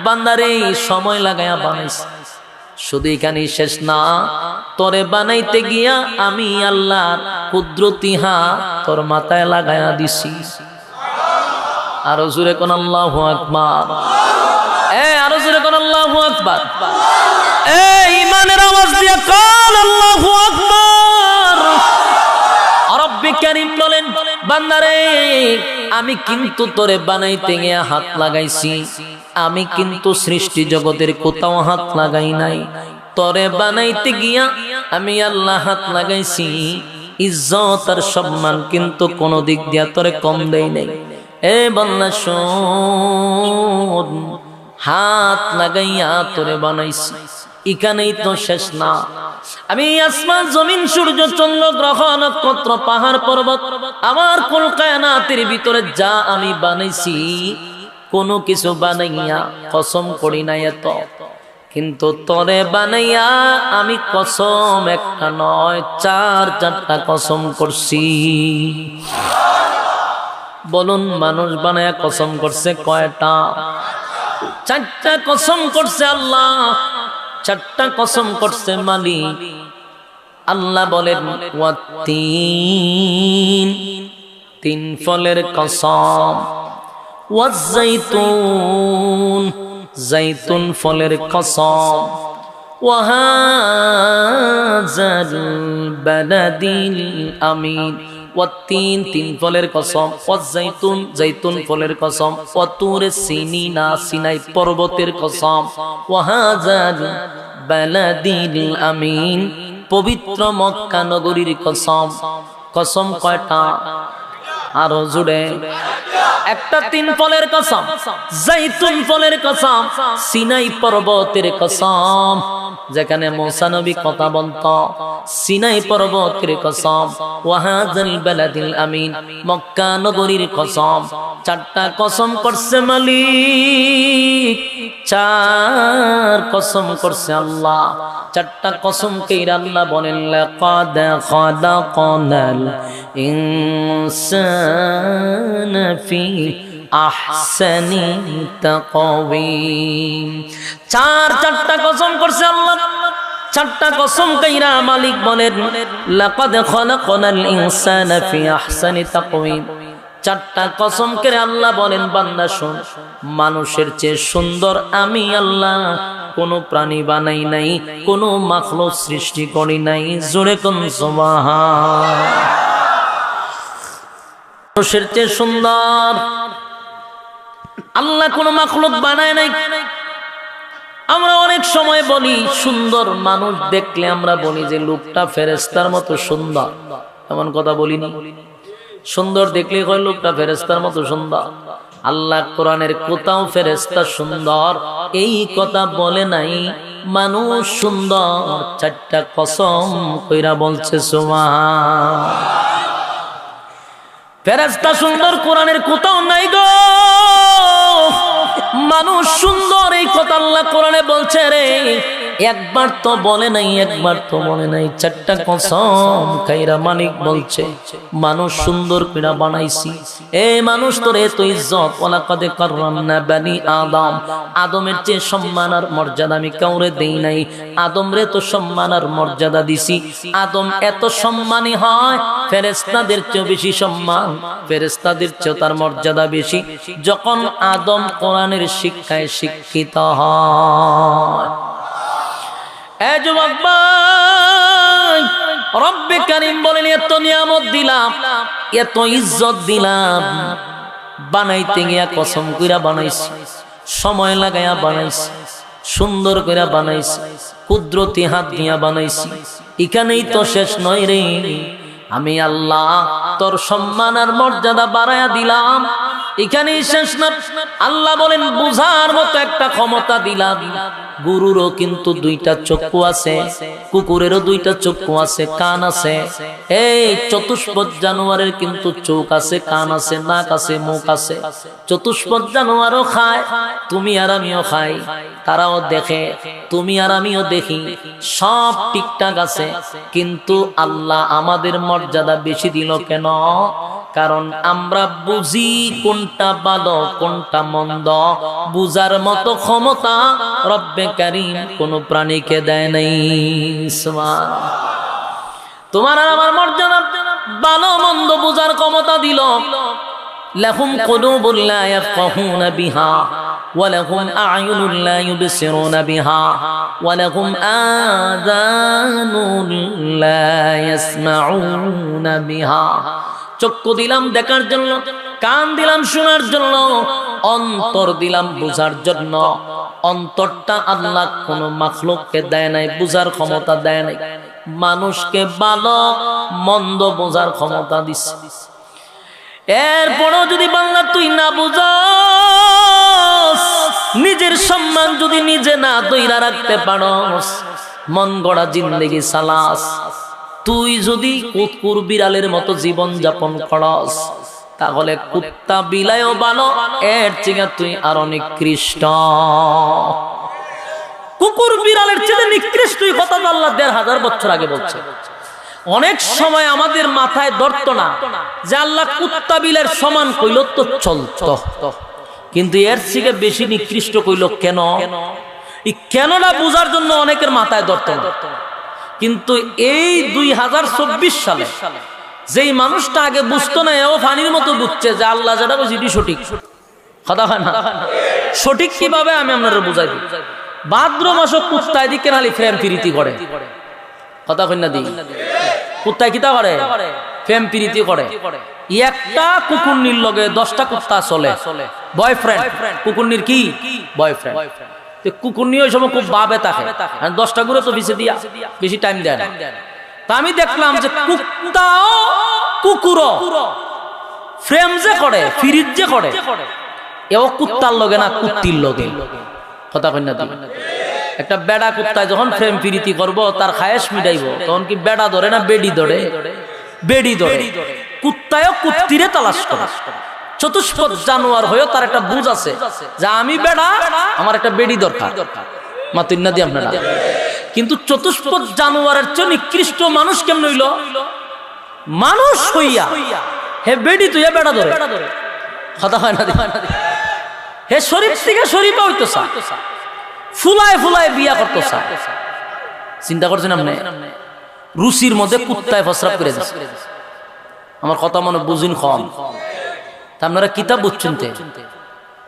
বান্দারে সময় লাগায়া বানাইছে। শুধু এখানেই শেষ না, তোরে বানাইতে গিয়া আমি আল্লাহর কুদরতি হাত তোর মাথায় লাগায়া দিছি। আরো জোরে কোন আল্লাহু আকবার, আরো জোরে কোন আল্লাহু আকবার। ঈমানের আওয়াজ দিয়া কাল আল্লাহু আকবার। রব্বে কারীম বলেন বান্দারে আমি কিন্তু তোরে বানাইতে গিয়া হাত লাগাইছি, আমি কিন্তু সৃষ্টি জগতের কোথাও হাত লাগাই নাই। তোরে বানাইতে গিয়া আমি আল্লাহ হাত লাগাইছি। ইজ্জত আর সম্মান কিন্তু কোন দিক দিয়া তোরে কম দেই নাই। এ বান্দা শোন, হাত লাগাইয়া তোরে বানাইছি। এখানেই তো শেষ না, আমি আসমান জমিন সূর্য চন্দ্র গ্রহ নক্ষত্র পাহাড় পর্বত আমার কুল কায়নাতের ভিতরে যা আমি বানাইছি, কোনো কিছু বানাইয়া কসম করি না এত। কিন্তু তোরে বানাইয়া আমি কসম একটা নয় 4টা কসম করছি। বলুন মানুষ বানায়া কসম করছে কয়টা? 4টা কসম করছে আল্লাহ, 4টা কসম করছে মালিক। আল্লাহ বলেন ওয়াত্তিন, 3 ফলের কসম, ওয়াজ্জাইতুন, জাইতুন ফলের কসম, ওয়াহাযাল বালাদিল আমিন। ওয়াত্তিন 3 ফলের কসম, ওয়াজ্জাইতুন জাইতুন ফলের কসম, ওয়াতুরে সিনিনা সিনাই পর্বতের কসম, ওয়াহাযাল বালাদিল আমিন পবিত্র মক্কা নগরীর কসম। কসম কয়টা? আরো জুড়ে একটা। 3 ফলের কসম, জাইতুন ফলের কসম, সিনাই পর্বতের কসম, যেখানে মুসা নবী কথা বলত, সিনাই পর্বতের কসম, ওয়াহাযাল বালাদিল আমিন মক্কা নগরীর কসম। 4টা কসম করছে মালিক, 4 কসম করছে আল্লাহ। 4টা কসম কইরা আল্লাহ বলেন লাকাদ খালাকনাল ইনসানা ফি আহসানি তাকওয়িম। 4টা কসম করছে আল্লাহ। 4টা কসম কইরা মালিক বলেন লাকাদ খালাকনাল ইনসানা ফি আহসানি তাকওয়িম। 4টা কসম করে আল্লাহ বলেন বান্দা শোন, মানুষের চেয়ে সুন্দর আমি আল্লাহ কোনো প্রাণী বানাই নাই, কোনো মাখলুক সৃষ্টি করি নাই। জোরে কোন সুবহান। মানুষের চেয়ে সুন্দর আল্লাহ কোন মাখলুক বানায় নাই। আমরা অনেক সময় বলি সুন্দর মানুষ দেখলে আমরা বলি যে লোকটা ফেরেশতার মতো সুন্দর, এমন কথা বলিনি? সুন্দর দেখলে কয় লোকটা ফেরেশতার মতো সুন্দর। আল্লাহ কোরআনের কোথাও ফেরেশতা সুন্দর এই কথা বলে নাই, মানুষ সুন্দর। চারটা কসম কইরা বলছে সুবহান। ফেরেশতা সুন্দর কোরআনের কোথাও নাই গো। মানুষ সুন্দর এই কথা আল্লাহ কোরআনে বলছে রে, একবার তো বলে নাই, একবার তো বলে নাই। চারটা কসম খাইরা মালিক বলছে মানুষ সুন্দর কইরা বানাইছি। এই মানুষ তোর এত ইজ্জত, ওয়ালাকাদ কাররামনা বানি আদম, আদমের চেয়ে সম্মান আর মর্যাদা আমি কাউরে দেই নাই। আদম রে তো সম্মান আর মর্যাদা দিছি। আদম এত সম্মানী হয়, ফেরেশতাদের চেয়ে বেশি সম্মান, ফেরেশতাদের চেয়ে তার মর্যাদা বেশি যখন আদম কোরআনের শিক্ষায় শিক্ষিত হয়। এই যুবক ভাই, রব্বে কারীম বলেন এত নিয়ামত দিলাম, এত ইজ্জত দিলাম, বানাইতে গিয়া কসম কইরা বানাইছি, সময় লাগাইয়া বানাইছি, সুন্দর কইরা বানাইছি, কুদরতি হাত দিয়া বানাইছি। এখানেই তো শেষ নয় রে, আমি আল্লাহ তোর সম্মান আর মর্যাদা বাড়ায়া দিলাম, এখানেই শেষ না। আল্লাহ বলেন বুঝার মতো একটা ক্ষমতা দিলাম। গরুরও কিন্তু দুইটা চক্ষু আছে, কুকুরেরও দুইটা চক্ষু আছে, কান আছে। এই চতুষ্পদ জানোয়ারের কিন্তু চোখ আছে, কান আছে, নাক আছে, মুখ আছে। চতুষ্পদ জানোয়ারও খায়, তুমি আর আমিও খাই, তারাও দেখে, তুমি আর আমিও দেখি, সব ঠিকঠাক আছে। কিন্তু আল্লাহ আমাদের মর্যাদা বেশি দিল কেন? কারণ আমরা বুঝি কোনটা ভালো কোনটা মন্দ, বুঝার মতো ক্ষমতা রব্বে কারীম কোন প্রাণীকে দেয় নাই। সুবহানাল্লাহ। তোমার আর আমার মর্যাদা ভালো মন্দ বুঝার ক্ষমতা দিল। লাহুম কুলুবুন লা ইয়াফকাহুনা বিহা ওয়া লাহুম আ'য়ুনুন লা ইউবসিরুনা বিহা ওয়া লাহুম আযানুন লা ইয়াসমাউনা বিহা। চক্ষু দিলাম দেখার জন্য, কান দিলাম শোনার জন্য, অন্তর দিলাম বুঝার জন্য। অন্তরটা আল্লাহ কোন মাখলুককে দেয় নাই, বুঝার ক্ষমতা দেয় নাই। মানুষকে ভালো মন্দ বোঝার ক্ষমতা দিছে। এরপরও যদি বাংলা তুই না বুঝাস, নিজের সম্মান যদি নিজে না ধইরা রাখতে পারস, মন গড়া জিন্দেগি সালাস, তুই যদি কুকুর বিড়ালের মতো জীবন যাপন করস, তাহলে কুত্তা বিলায়ও ভালো, এর চেয়ে তুই আরো নিকৃষ্ট। কুকুর বিড়ালের চেয়ে নিকৃষ্ট কথা আল্লাহ ১৫০০ বছর আগে বলছে। অনেক সময় আমাদের মাথায় ধরতো না যে আল্লাহ কুত্তা বিলের সমান কইল তো চলতো, কিন্তু এর থেকে বেশি নিকৃষ্ট কইল কেন? এই কেনটা বুঝার জন্য অনেকের মাথায় ধরতো না। কিন্তু এই ২০২৪ সালে যেই মানুষটা আগে বুঝতো না, এও ফানির মতো বুঝছে যে আল্লাহ যেটা বলছে এটি সঠিক। কথা হয় না? সঠিক কিভাবে আমি আপনারা বুঝাই দিই। ভাদ্র মাসে কুত্তায় দিকে খালি ফ্রেম প্রীতি করে, কথা কই না দিই, কুত্তায় কিতা করে? ফ্রেম প্রীতি করে। একটা কুকুরনির লগে 10টা কুত্তা চলে, বয়ফ্রেন্ড। কুকুরনির কি বয়ফ্রেন্ড। কুকুরনি ওই সময় খুব ভাবে থাকে, 10টা ঘুরে তো পিছিয়ে দিয়া বেশি টাইম দেয় না। তা আমি দেখলাম যে কুত্তাও কুকুরও ফ্রেম যে করে, ফিরিজ যে করে, এও কুত্তার লগে না কুত্তির লগে। কথা কই না দিই। একটা বেড়া কুত্তায় যখন প্রেম প্রীতি করবো, তার খায়েশ মিটাইব, তখন কি বেড়া ধরে না বেডি ধরে? বেডি ধরে। কুত্তায়ও কুত্তিরে তালাশ করে। চতুষ্পদ জানোয়ার হয়েও তার একটা বুঝ আছে যে আমি বেড়া, আমার একটা বেডি দরকার। মাতুন না দি আপনারা। কিন্তু চতুষ্পদ জানোয়ারের চেয়ে নিকৃষ্ট মানুষ কেমন হইল? মানুষ হইয়া হে বেডি তুই বেড়া ধরে। কথা হয় না? হে শরীফ থেকে শরীফা হইতো, ফুলায় ফুলায় বিয়া করতো। চিন্তা করছেন আপনি? রুচির মধ্যে কুত্তায় ফসরাপ করে দিচ্ছে। আমার কথা মনে বুঝিন কম। আপনারা কিতাব বুঝছেন,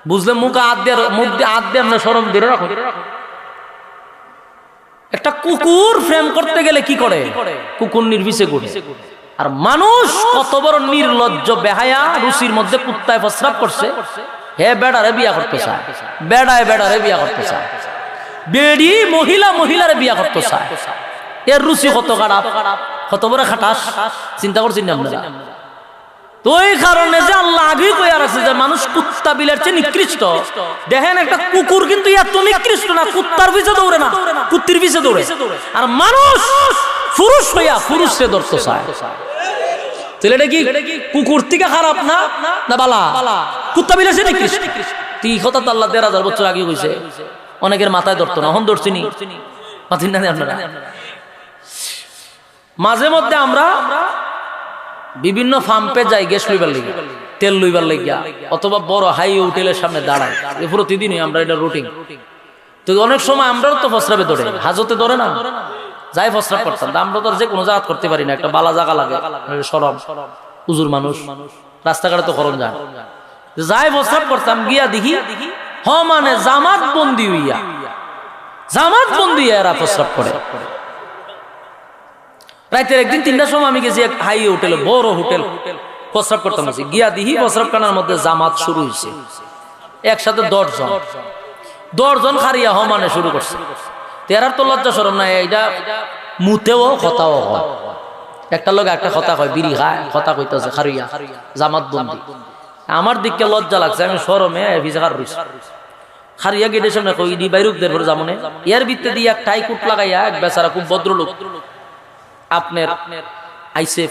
বুঝলে মুখ হাত দিয়ে আপনার সরম দিয়ে রাখুন। একটা কুকুর প্রেম করতে গেলে কি করে? কুকুর নির্বিষে করে। আর মানুষ কত বড় নির্লজ্জ বেহায়া, রুচির মধ্যে কুত্তায় ফসরাপ করছে, হে বেড়ারে বিয়া করতে চায়, বেড়ায় বেড়ারে বিয়া করতে চায়, বেড়ি মহিলা মহিলারে বিয়া করতে চায়। এর রুচি কত খারাপ, কত বড় খাটাস, চিন্তা করছেন না আপনারা? তো এই কারণে যে আল্লাহ আগেই কইয়া রাখছে যে মানুষ কুত্তা বিলের চেয়ে নিকৃষ্ট। দেখেন একটা কুকুর কিন্তু এত নিকৃষ্ট না, কুত্তার পিছে দৌড়ে না, কুত্তির পিছে দৌড়ে। আর মানুষ পুরুষ হইয়া পুরুষে ধরতে চায়। তাহলে এটা কি কুকুর থেকে খারাপ না না বালা? কুত্তা বিলের চেয়ে নিকৃষ্ট। তুই কথা তো আল্লাহ ১,৫০০ বছর আগে কইছে। অনেকের মাথায় ধরতো না, হন ধরছিনি মাথিন না আপনারা। মাঝে মধ্যে আমরা বিভিন্ন পাম্পে যাই গ্যাস লইবার লাগিয়া, তেল লইবার লাগিয়া, অথবা বড় হাই হোটেলের সামনে দাঁড়াই। প্রতিদিনই আমরা এটা রুটিন। তো অনেক সময় আমরাও তো ফসরাবে ধরে, হাজতে ধরে না, যাই ফসরাব করতাম। আমরা তো যে কোনো জায়গা করতে পারি না, একটা বালা জায়গা লাগে, সরম উজুর মানুষ, রাস্তাঘাটে তো খরম যায়, যাই ফসরাব করতাম। গিয়া দেখি মানে জামাত বন্দি হইয়া, জামাত বন্দি এরা ফসরাব করে। রাতের একদিন ৩টার সময় আমি গেছি এক হাই হোটেলে, বড় হোটেল, প্রস্রাব করতাম। গিয়া দিহি প্রস্রাব খানার মধ্যে জামাত শুরু হয়েছে, একসাথে ১০ জন খারিয়া মানে শুরু করছে। তেরার তো লজ্জা সরম নাই, এইটা মুতেও কথাও হয়। একটা লোক একটা কথা কয়, বিড়ি খায়, কথা কইতেছে খারিয়া জামাত বন্দি। আমার দিককে লজ্জা লাগছে, আমি সরমে ভিজাকার রইছি। খারিয়া গেটের সামনে কই ইডি বাইরুকদের পরে যামনে, এর ভিতরে দিয়ে এক টাই কুট লাগাইয়া এক বেচারা খুব ভদ্রলোক আপনার আইসে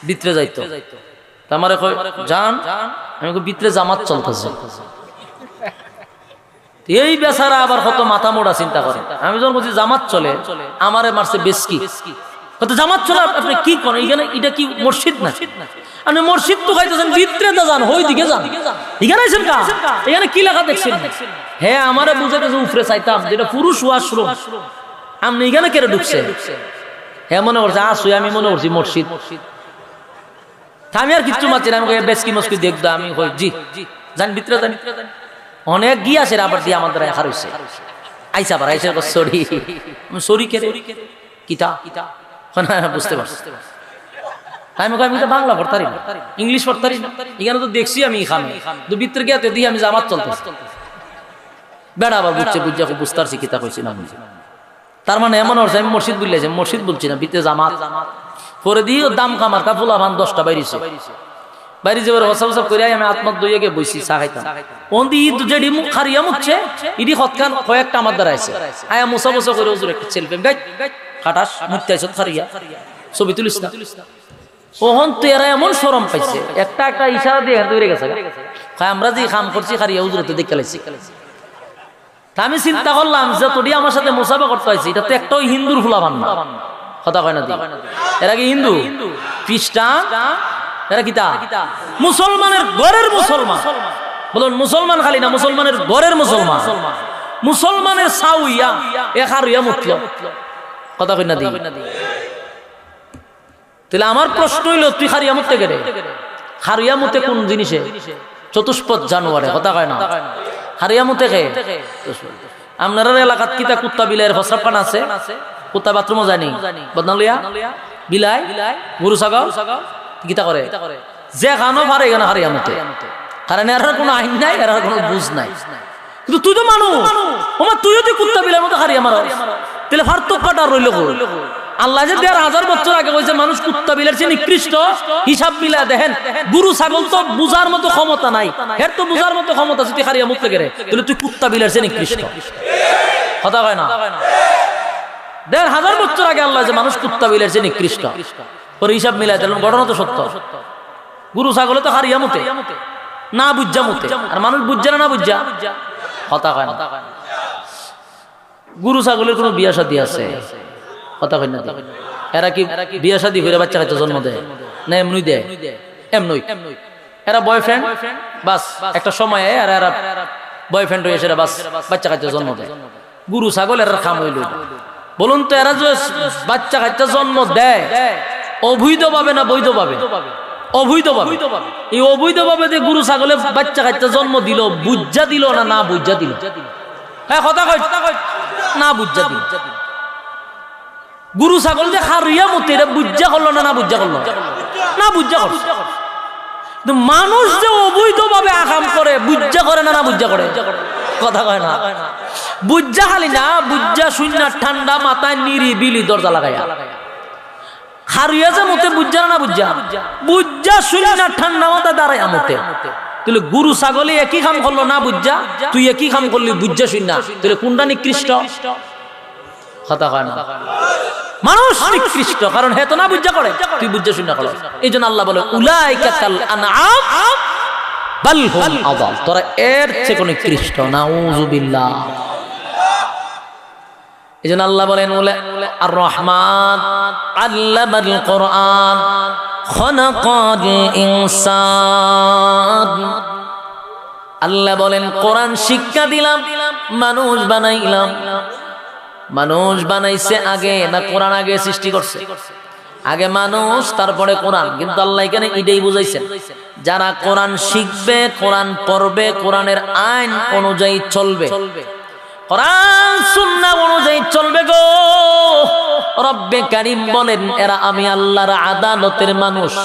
ভিতরে যাইতো। আমারে কই জান, আমি কই ভিতরে জামাত চলতেছে। এই বেচারা আবার কত মাথা মোড়া চিন্তা করে। আমি যখন বলছি জামাত চলে, আমারে মারছে বেশকি। কত জামাত চলে, আপনি কি করেন এখানে? এটা কি মসজিদ না? আপনি মসজিদ তো খাইতেছেন, ভিতরে তো যান, ওই দিকে যান, এখানে আইছেন কা? এখানে কি লেখা দেখছেন? হ্যাঁ আমারে বুঝাইতেছে উপরে চাইতাম, যেটা পুরুষ ওয়াশরুম, আপনি এখানে কেন ঢুকছে? হ্যাঁ মনে করছে আসুই, আমি মনে করছি মসজিদ। আমি আর কিচ্ছু মারছি না, আমি বেশকি মস্কি দেখতো। আমি কই জি জান, ভিতরে জানি। অনেক গিয়াছে আবার দিয়ে আমাদের রাখা রয়েছে। আইসা আবার আইসা সরি, সরি কে কিতা বুঝতে পারছি। আমি তো বাংলা পড়তারি না, ইংলিশ পড়তারি না, এখানে তো দেখছি আমি এখানে তো ভিতরে গিয়ে দিয়ে আমি জামাত চলতেছি। বেড়া আবার বুঝছে, বুঝছে বুঝতে পারছি কিতা কইছি না। তার মানে এমন হচ্ছে আমি মসজিদ বললেছি, মসজিদ বলছি না, ভিতরে জামাত। পরে দিয়ে দাম কামার কাপুলা ভান 10টা বাইরেছে, বাইরে যাবার হসাব হসাব করে আমি আত্মার দইয়া গিয়ে বইছি, চা খাইতাম। ওন্দি যেডি মুখ খারিয়া মুখছে, ইডি হতখান কয়েকটা আমার দ্বারা আছে। আয়া মুসা মুসা করে হুজুর একটা সেলফি গাই খাটাস মুখতে আইছ খারিয়া, ছবি তুলিস না। ওহন তো এরা এমন শরম পাইছে, একটা একটা ইশারা দিয়ে দৌড়ে গেছে। আমরা যে কাম করছি খারিয়া হুজুরে তো দেখে লাইছি। আমি চিন্তা করলাম যে তোডি আমার সাথে মুসাফা করতে হয়েছে, এটা তো একটাও হিন্দুর ফুলাবান না, কথা কয় না দি। এরা কি হিন্দু খ্রিস্টান? এরা কিতা মুসলমানের ঘরের মুসলমান। বলুন মুসলমান খালি না, মুসলমানের ঘরের মুসলমান, মুসলমানের সাউইয়া একারুইয়া মুতল, কথা কয় না দি। তাহলে আমার প্রশ্ন হইল তুই খারিয়া মুততে গেলে, খারিয়া মুতে কোন জিনিসে? চতুষ্পদ জানোয়ারে, কথা কয় না। হারিয়া মুতে খে আপনার এলাকাত কিতা কুত্তা বিলাইয়ের ফসরাপান আছে? কুত্তা বাথরুমও জানি বদনালিয়া বিলাই গরু ছাগল কিতা করে যে খানো পারে এখানে হারিয়া মুতে। কারণ এর কোনো আইন নাই, এর কোনো বুঝ নাই। কিন্তু তুই তো মানুষ, তুইও তুই কুত্তা বিলাইয়ের মতো হারিয়া মারো, তাহলে পার্থক্যটা রইল। আল্লাহ যে ১,৫০০ বছর আগে কইছে মানুষ কুত্তা বিলার চেয়ে নিকৃষ্ট, হিসাব মিলা দেখেন গরু ছাগল তো বুঝার মতো ক্ষমতা নাই, এর তো বুঝার মতো ক্ষমতা যদি হারিয়া মুক্ত করে, তাহলে তুই কুত্তা বিলার চেয়ে নিকৃষ্ট, কথা কয় না। ১,৫০০ বছর আগে আল্লাহ যে মানুষ কুত্তা বিলার চেয়ে নিকৃষ্ট, পরে হিসাব মিলাই দিলেন, ঘটনা তো সত্য। গরু ছাগলে তো হারিয়া মুতে না, বুঝা মুতে, আর মানুষ বুঝছে না, বুঝা, কথা কয় না। গরু ছাগলের কোনো বিয়া শাদী আছে? কথা কই না। এরা কি বিয়া শাদী করে বাচ্চা কাচ্চা জন্ম দেয় না? এমনি দেয়, এমনি। এরা বয়ফ্রেন্ড, বাস একটা সময়ে এরা বয়ফ্রেন্ড হয়ে এসে বাস বাচ্চা কাচ্চা জন্ম দেয়। গরু ছাগল এরা খাম হইল। বলুন তো এরা যে বাচ্চা কাচ্চা জন্ম দেয় অবৈধ ভাবে না বৈধ ভাবে? অবৈধ ভাবে। এই অবৈধ ভাবে যে গরু ছাগলে বাচ্চা কাচ্চা জন্ম দিল, বুঝা দিল না না বুঝা দিল? হ্যাঁ কথা কই না, বুঝা দিল। গরু ছাগল যে হারিয়া মতে, এটা বুঝা করলো না না বুঝা করলো? না বুঝা করলো। মানুষ যে অবৈধ ভাবে আকাম করে, বুঝা বুজ্জা করে না বুজ্জা করে কথা কয় না বুজ্জা খালি না বুজ্জা শূন্য ঠান্ডা মাথায় নিরিবিলি দরজা লাগাইয়া হারিয়া যে মতে বুজ্জা না বুজ্জা বুজ্জা শূন্য ঠান্ডা মাথায় দাঁড়াইয়া মতে তুই গুরু ছাগলে একই কাম করলো না বুজ্জা তুই একই কাম করলি বুজ্জা শূন্য তুই কোনটা নিকৃষ্ট কথা কয় না মানুষ নিকৃষ্ট কারণ হে তো না বুজ্জা করে তুই বুজ্জা শূন্য করো এই জন্য আল্লাহ বলে উলাইকা কাল আনআম বাল হুম আযাল তোরা এর চেয়ে কোন নিকৃষ্ট নাউযুবিল্লাহ এই জন্য আল্লাহ বলেন আর রহমান আল্লামাল কোরআন খলাকাল ইনসান আল্লাহ বলেন কোরআন শিক্ষা দিলাম মানুষ বানাইলাম মানুষ বানাইছে আগে না কোরআন আগে সৃষ্টি করছে আগে মানুষ তারপরে কোরআন কিন্তু আল্লাহ এখানে এটাই বুঝাইছেন যারা কোরআন শিখবে কোরআন পড়বে কোরআনের আইন অনুযায়ী চলবে কোরআন সুন্নাহ অনুযায়ী চলবে গো রব্বে কারীম বলেন এরা আমি আল্লাহর আদালতের মানুষ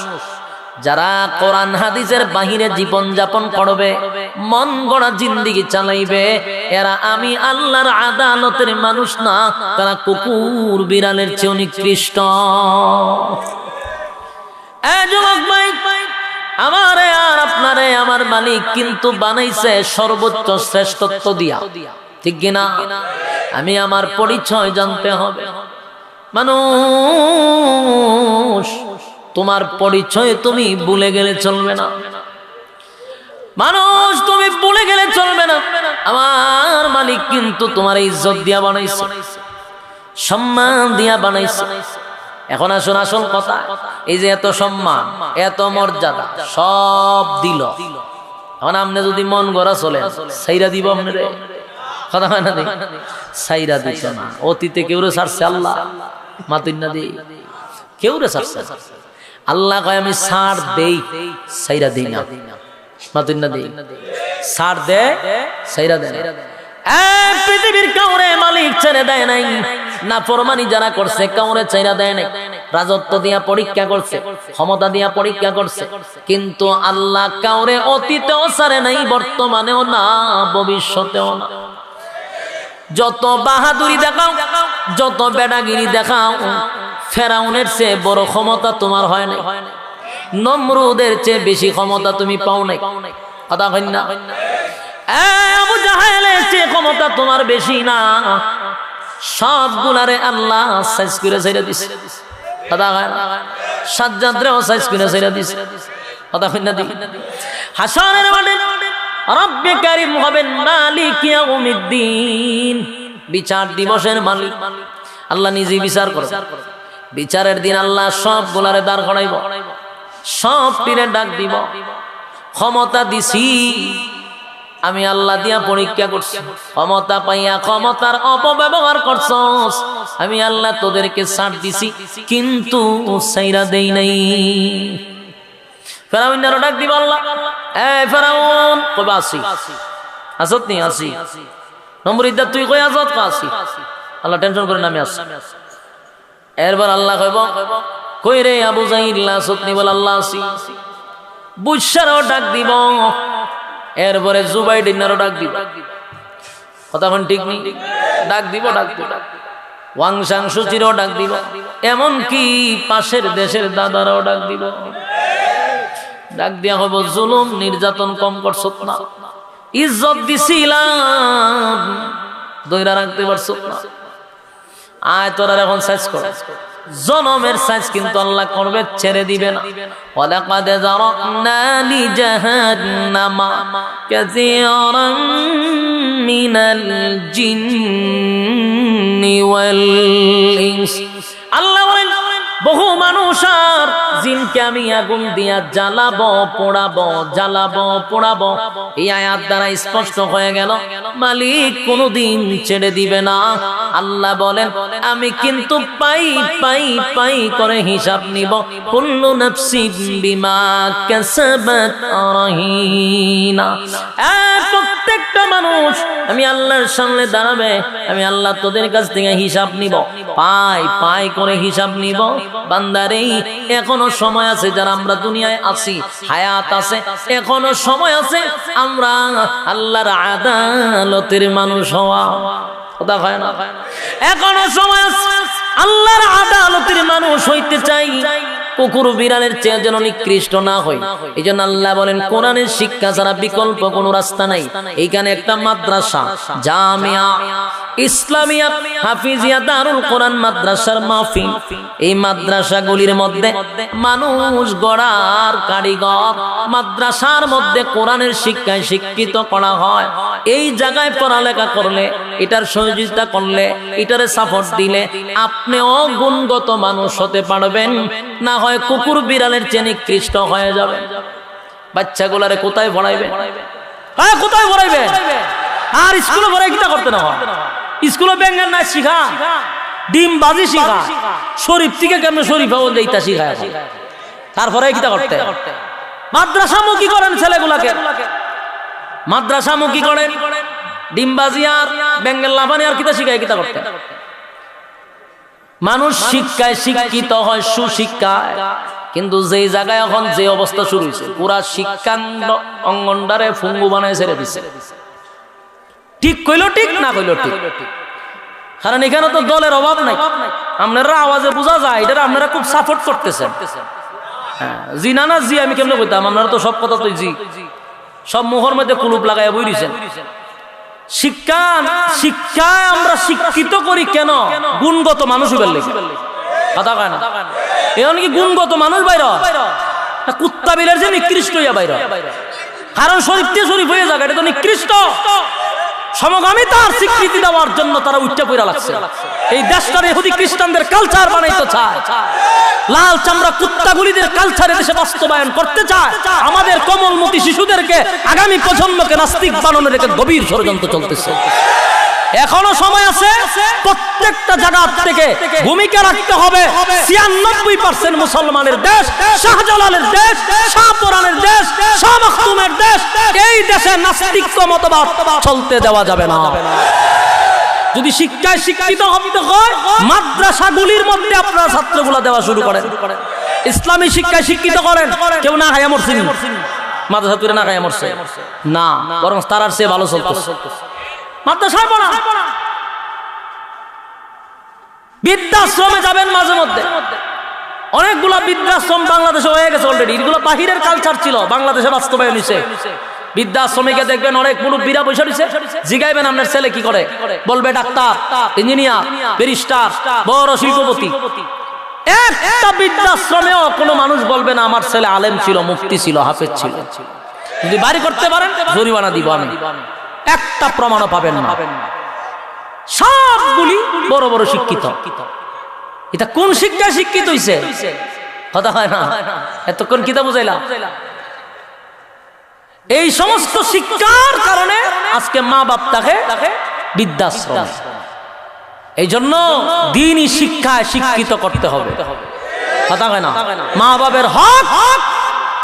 যারা কোরআন হাদিসের বাহিরে জীবন যাপন করবে মন গড়া জিন্দেগি চালাইবে এরা আমি আল্লাহর আদালতের মানুষ না তারা কুকুর বিড়ালের চেয়ে নিকৃষ্ট যুবক ভাই আমারে আর আপনারে আমার মালিক কিন্তু বানাইছে সর্বোচ্চ শ্রেষ্ঠত্ব দিয়া ঠিক কিনা আমি আমার পরিচয় জানতে হবে মানুষ তোমার পরিচয় তুমি ভুলে গেলে চলবে না মানুষ তুমি ভুলে গেলে চলবে না আমার মালিক কিন্তু তোমার ইজ্জত দিয়া বানাইছে সম্মান দিয়া বানাইছে এখন আসুন আসল কথা এই যে এত সম্মান এত মর্যাদা সব দিল এখন আপনি যদি মন গড়া চলে সাইরা দিব আপনি রে কথা হয় না সাইরা দিত না অতীতে কেউ রে ছাড়ছে আল্লাহ মাতুন না দি কেউ রে ছাড়ছে আল্লাহ কয় আমি ছাড় দেই সাইরা দেই না মাতুন না দি ছাড় দে সাইরা দে পৃথিবীর কাউরে মালিক ছেড়ে দেয় নাই না ফরমানি যারা করছে কাউরে ছেড়ে দেয় নাই রাজত্ব দিয়া পরীক্ষা করছে ক্ষমতা দিয়া পরীক্ষা করছে কিন্তু আল্লাহ কাউরে অতীতেও ছাড়ে নাই বর্তমানেও না ভবিষ্যতেও না যত বাহাদুরি দেখাও যত বেড়াগিরি দেখাও ফেরাউনের চেয়ে বড় ক্ষমতা তোমার হয় নাই নমরুদের চেয়ে বেশি ক্ষমতা তুমি পাও নাই কথা হয় না আবু জাহেলের চেয়ে ক্ষমতা তোমার বেশি না সবগুলারে আল্লাহ সাইজ করে ছেড়ে দিছে কথা হয় না সাজ্জাদরেও সাইজ করে ছেড়ে দিছে কথা হয় না হাসরের মাঠে রব্বে কারীম হবেন মালিক ইয়াউমিদ্দিন বিচার দিবসের মালিক আল্লাহ নিজে বিচার করে বিচারের দিন আল্লাহ সবগুলারে দাঁড় করাইব সব পীরে ডাক দিব ক্ষমতা দিছি আমি আল্লাহ দিয়া পরীক্ষা করছি ক্ষমতা পাইয়া ক্ষমতার অপব্যবহার করছস আমি আল্লাহ তোদেরকে ছাড় দিছি কিন্তু সাইরা দেই নাই ফেরাউনের ডাক দিব আল্লাহ ফেরাউন কবে আসি আসত নি আসি নমরুদ তুই কই আসত আসি আল্লাহ টেনশন করে নামে আসি এরবার আল্লাহ কইব কই রে আবু জাহিল আসত নি বল আল্লাহ আসি বুশরাও ডাক দিব এরপরে জুবাইদিনারও ডাক দিব কথা কোন ঠিক নেই ডাক দিব ওয়াংশাং সুচিরও ডাক দিব এমন কি পাশের দেশের দাদারাও ডাক দিব ডাক দিয়া হব জুলুম নির্যাতন কম করছত না ইজ্জত দিছিলাম দইরা রাখতে পারছত না আয় তোরা এখন সাইজ কর জনমের সাইজ কিন্তু আল্লাহ করবে ছেড়ে দিবে না ওয়ালাকাদ যারাকনা লি জাহান্নামা কাসীরাম মিনাল জিন্নি ওয়াল ইনস আল্লাহ বলেন বহু মানুষ আর জিনকে আমি আগুন দিয়া জ্বালাবো পোড়াবো এই আয়াত দ্বারা স্পষ্ট হয়ে গেল মালিক কোনদিন ছেড়ে দিবে না আল্লাহ বলেন আমি কিন্তু পাই করে হিসাব নিব কুল্লু নাফসিন বিমা কাসাবাত রাহিনা প্রত্যেকটা মানুষ আমি আল্লাহর সামনে দাঁড়াবে আমি আল্লাহ তোদের কাছ থেকে হিসাব নিব পাই করে হিসাব নিব বান্দারে এখনো সময় সময় আছে, যারা আমরা দুনিয়ায় আছি, হায়াত আছে, এখনো সময় আছে আমরা আল্লাহর আদালতের মানুষ হওয়া। কথা হয় না? এখনো সময় আছে আল্লাহর আদালতের মানুষ হইতে চাই, কুকুর বিড়ালের চেয়ে যেন নিকৃষ্ট না হয়। এই জন্য আল্লাহ বলেন কোরআনের শিক্ষা ছাড়া বিকল্প কোনো রাস্তা নাই। এইখানে একটা মাদ্রাসা, জামিয়া ইসলামিয়া হাফিজিয়া দারুল কোরআন মাদ্রাসার মাহফিল, এই মাদ্রাসাগুলির মধ্যে মানুষ গড়ার কারিগর, মাদ্রাসার মধ্যে কোরআনের শিক্ষায় শিক্ষিত করা হয়। এই জায়গায় পড়ালেখা করলে, এটার সহযোগিতা করলে, এটারে সাপোর্ট দিলে আপনিও গুণগত মানুষ হতে পারবেন, না হয় কুকুর বিড়ালের চেয়ে নিকৃষ্ট হয়ে যাবে। বাচ্চাগুলারে কোথায় পড়াইবে? হ্যাঁ, কোথায় পড়াইবে? আর স্কুলে পড়াই কিটা করতে না হয়? স্কুলে ব্যাঙ্গার না শিখা, ডিম বাজি শিখা, শরীফ থেকে কেমন শরীফ হবো এইটা শিখায়, তারপরে কিটা করতে? মাদ্রাসামুখী করেন ছেলেগুলাকে, মাদ্রাসামুখী করেন, ডিমবাজি আর বেঙ্গল লাভানি আর কিতা শিখায়, কিতা করতে? মানুষ শিক্ষায় শিক্ষিত হয়, সুশিক্ষায়, কিন্তু যে জায়গায় এখন যে অবস্থা শুরু হয়েছে, পুরা শিক্ষাঙ্গ অঙ্গনটারে ফুঙ্গু বানায় ছেড়ে দিচ্ছে। ঠিক কইল ঠিক, না কইল ঠিক, কারণ এখানে তো দলের অভাব নাই। আপনারা আওয়াজে বোঝা যায় এটা আপনারা খুব সাপোর্ট করতেছেন। হ্যাঁ, জি না, না জি আমি কেমনে কইতাম? আপনারা তো সব কথা তো জি, সব মুখের মধ্যে কুলুপ লাগাই বই দিয়েছেন। শিক্ষায় আমরা শিক্ষিত করি কেন? গুণগত মানুষ বেরলে কথা কয় না, এখন কি গুণগত মানুষ বাইর, কুত্তা বিলের যে নিকৃষ্ট হইয়া বাইর, কারণ শরীফ দিয়ে শরীফ হয়ে যাবে, এটা তো নিকৃষ্ট। সমগামিতার স্বীকৃতি দেওয়ার জন্য তারা উচ্চে পড়া লাগছে। এই দেশটার ইহুদি খ্রিস্টানদের কালচার বানাইতে চায়, লাল চামড়া কুত্তাগুলিদের কালচার দেশে বাস্তবায়ন করতে চায়। আমাদের কোমলমতি শিশুদেরকে, আগামী প্রজন্মকে নাস্তিক বানানোর একটা গভীর ষড়যন্ত্র চলতেছে। এখনো সময় আছে, প্রত্যেকটা জায়গা থেকে ভূমিকা রাখতে হবে। ৯৬% মুসলমানের দেশ, শাহজালালের দেশ, শাহপুরানের দেশ, শাহ মখদুমের দেশ, এই দেশে নাস্তিক্য মতবাদ চলতে দেওয়া যাবে না। যদি শিক্ষায় শিক্ষিত হতে হয়, মাদ্রাসাগুলির মধ্যে আপনারা ছাত্রগুলা দেওয়া শুরু করেন, ইসলামী শিক্ষায় শিক্ষিত করেন। কেউ না খাইয়া মরছে, মাদ্রাসা তুলে না খাইয়া মরছে না, বরং তারার চেয়ে ভালো চলতেছে। মাদ্রাসায় পড়া, বৃদ্ধাশ্রমে যাবেন মাঝে মধ্যে, অনেকগুলা বৃদ্ধাশ্রম বাংলাদেশে হয়ে গেছে অলরেডি। এগুলো বাহিরের কালচার ছিল, বাংলাদেশে বাস্তবায়ন হয়েছে। বৃদ্ধাশ্রমে গিয়ে দেখবেন অনেক মুরব্বীরা বসে রয়েছে, জিগাইবেন আপনার ছেলে কি করে, বলবে ডাক্তার, ইঞ্জিনিয়ার, ব্যারিস্টার, বড় শিল্পপতি। একটা বৃদ্ধাশ্রমেও কোনো মানুষ বলবে না আমার ছেলে আলেম ছিল, মুফতি ছিল, হাফেজ ছিল। যদি বাড়ি করতে পারেন জরিমানা দিব আমি, একটা প্রমাণও পাবেন না। সবগুলি বড় বড় শিক্ষিত। এটা কোন শিক্ষায় শিক্ষিত হইছে? কথা হয় না, এতক্ষণ কিতা বুঝাইলাম। এই সমস্ত শিক্ষার কারণে আজকে মা বাপ তাকে বৃদ্ধাশ্রম। এই জন্য দ্বীনি শিক্ষায় শিক্ষিত করতে হবে। কথা হয় না, মা বাপের হক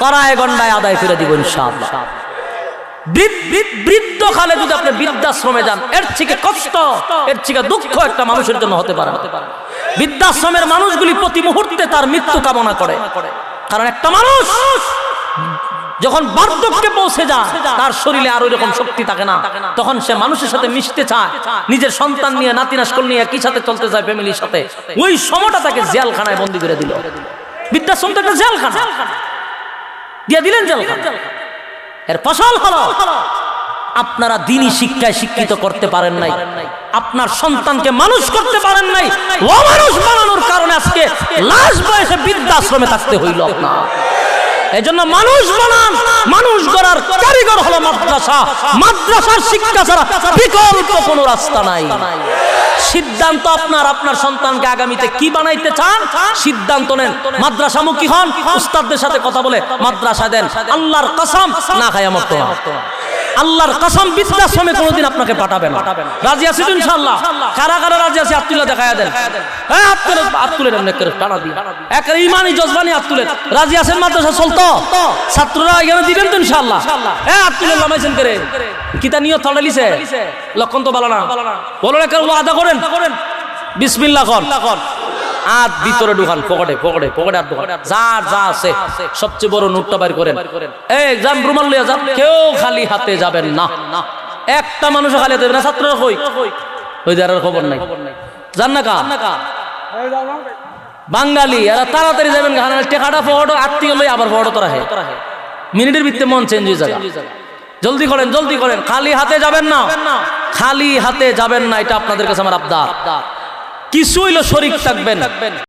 করায় গন্ডায় আদায় করে দিব ইনশাআল্লাহ। বৃদ্ধকালে যদি আপনি বৃদ্ধাশ্রমে যান, এর থেকে কষ্ট, এর থেকে দুঃখ একটা মানুষের জন্য হতে পারে। বৃদ্ধাশ্রমের মানুষগুলি প্রতি মুহূর্তে তার মৃত্যু কামনা করে, কারণ একটা মানুষ যখন বার্ধক্যে পৌঁছে যায়, তার শরীরে আর ওই রকম শক্তি থাকে না, তখন সে মানুষের সাথে মিশতে চায়, নিজের সন্তান নিয়ে, নাতি নাশকল নিয়ে একই সাথে চলতে চায় ফ্যামিলির সাথে। ওই সময়টা তাকে জেলখানায় বন্দী করে দিল। বৃদ্ধাশ্রম তো একটা জেলখানা, দিয়ে দিলেন জেলখানা। এর ফসল হলো আপনারা দ্বীনি শিক্ষায় শিক্ষিত করতে পারেন নাই, আপনার সন্তানকে মানুষ করতে পারেন নাই। অমানুষ বানানোর কারণে আজকে লাশ বয়সে বৃদ্ধাশ্রমে থাকতে হইল আপনার। এই জন্য মানুষ বানান, মানুষ গড়ার কারিগর হলো মাদ্রাসা। মাদ্রাসার শিক্ষা ছাড়া বিকল্প কোনো রাস্তা নাই। সিদ্ধান্ত আপনার, আপনার সন্তানকে আগামীতে কি বানাইতে চান সিদ্ধান্ত নেন। মাদ্রাসামুখী হন, উস্তাদদের সাথে কথা বলে মাদ্রাসা দেন। আল্লাহর কসম না খায়া মরতে হবে, আল্লাহর কসম বৃদ্ধাশ্রমে কোনোদিন আপনাকে পাঠাবে না। রাজি আছি তো ইনশাআল্লাহ? কারা কারা রাজি আছে হাত তুলে দেখায়া দেন। হ্যাঁ, হাত তুলে দেন, টানা দিয়ে একেবারে ইমানি জজবানি হাত তুলে। রাজি আছেন মাদ্রাসা চলতো? ছাত্ররা এখানে দিবেন তো ইনশাআল্লাহ? হ্যাঁ, হাত তুলে লামাইছেন করে কিতা নিয়ত থাড়ালিছে, লক্ষণ তো ভালো না। বলো না, ওয়াদা করেন, বিসমিল্লাহ কর। আর ভিতরে ঢুকান, পকেটে পকেটে পকেটে আর ঢুকান, যার যা আছে সবচেয়ে বড় নোটটা বাইর করেন। এই যান রুমাল লইয়া যান, কেউ খালি হাতে যাবেন না, একটা মানুষও খালি হাতে যাবে না। ছাত্ররা কই ওই যার খবর নাই, জান না কা বাঙালি এরা তাড়াতাড়ি যাবেন, টেকাটা পকেটে আত্মীয় লই আবার পকেটে তোরা হে মিনিটের ভিতরে মন চেঞ্জ হয়ে যাবে। জলদি করেন, জলদি করেন, খালি হাতে যাবেন না, খালি হাতে যাবেন না, এটা আপনাদের কাছে আমার আবদার। কিছু হইলো শরীক থাকবেন।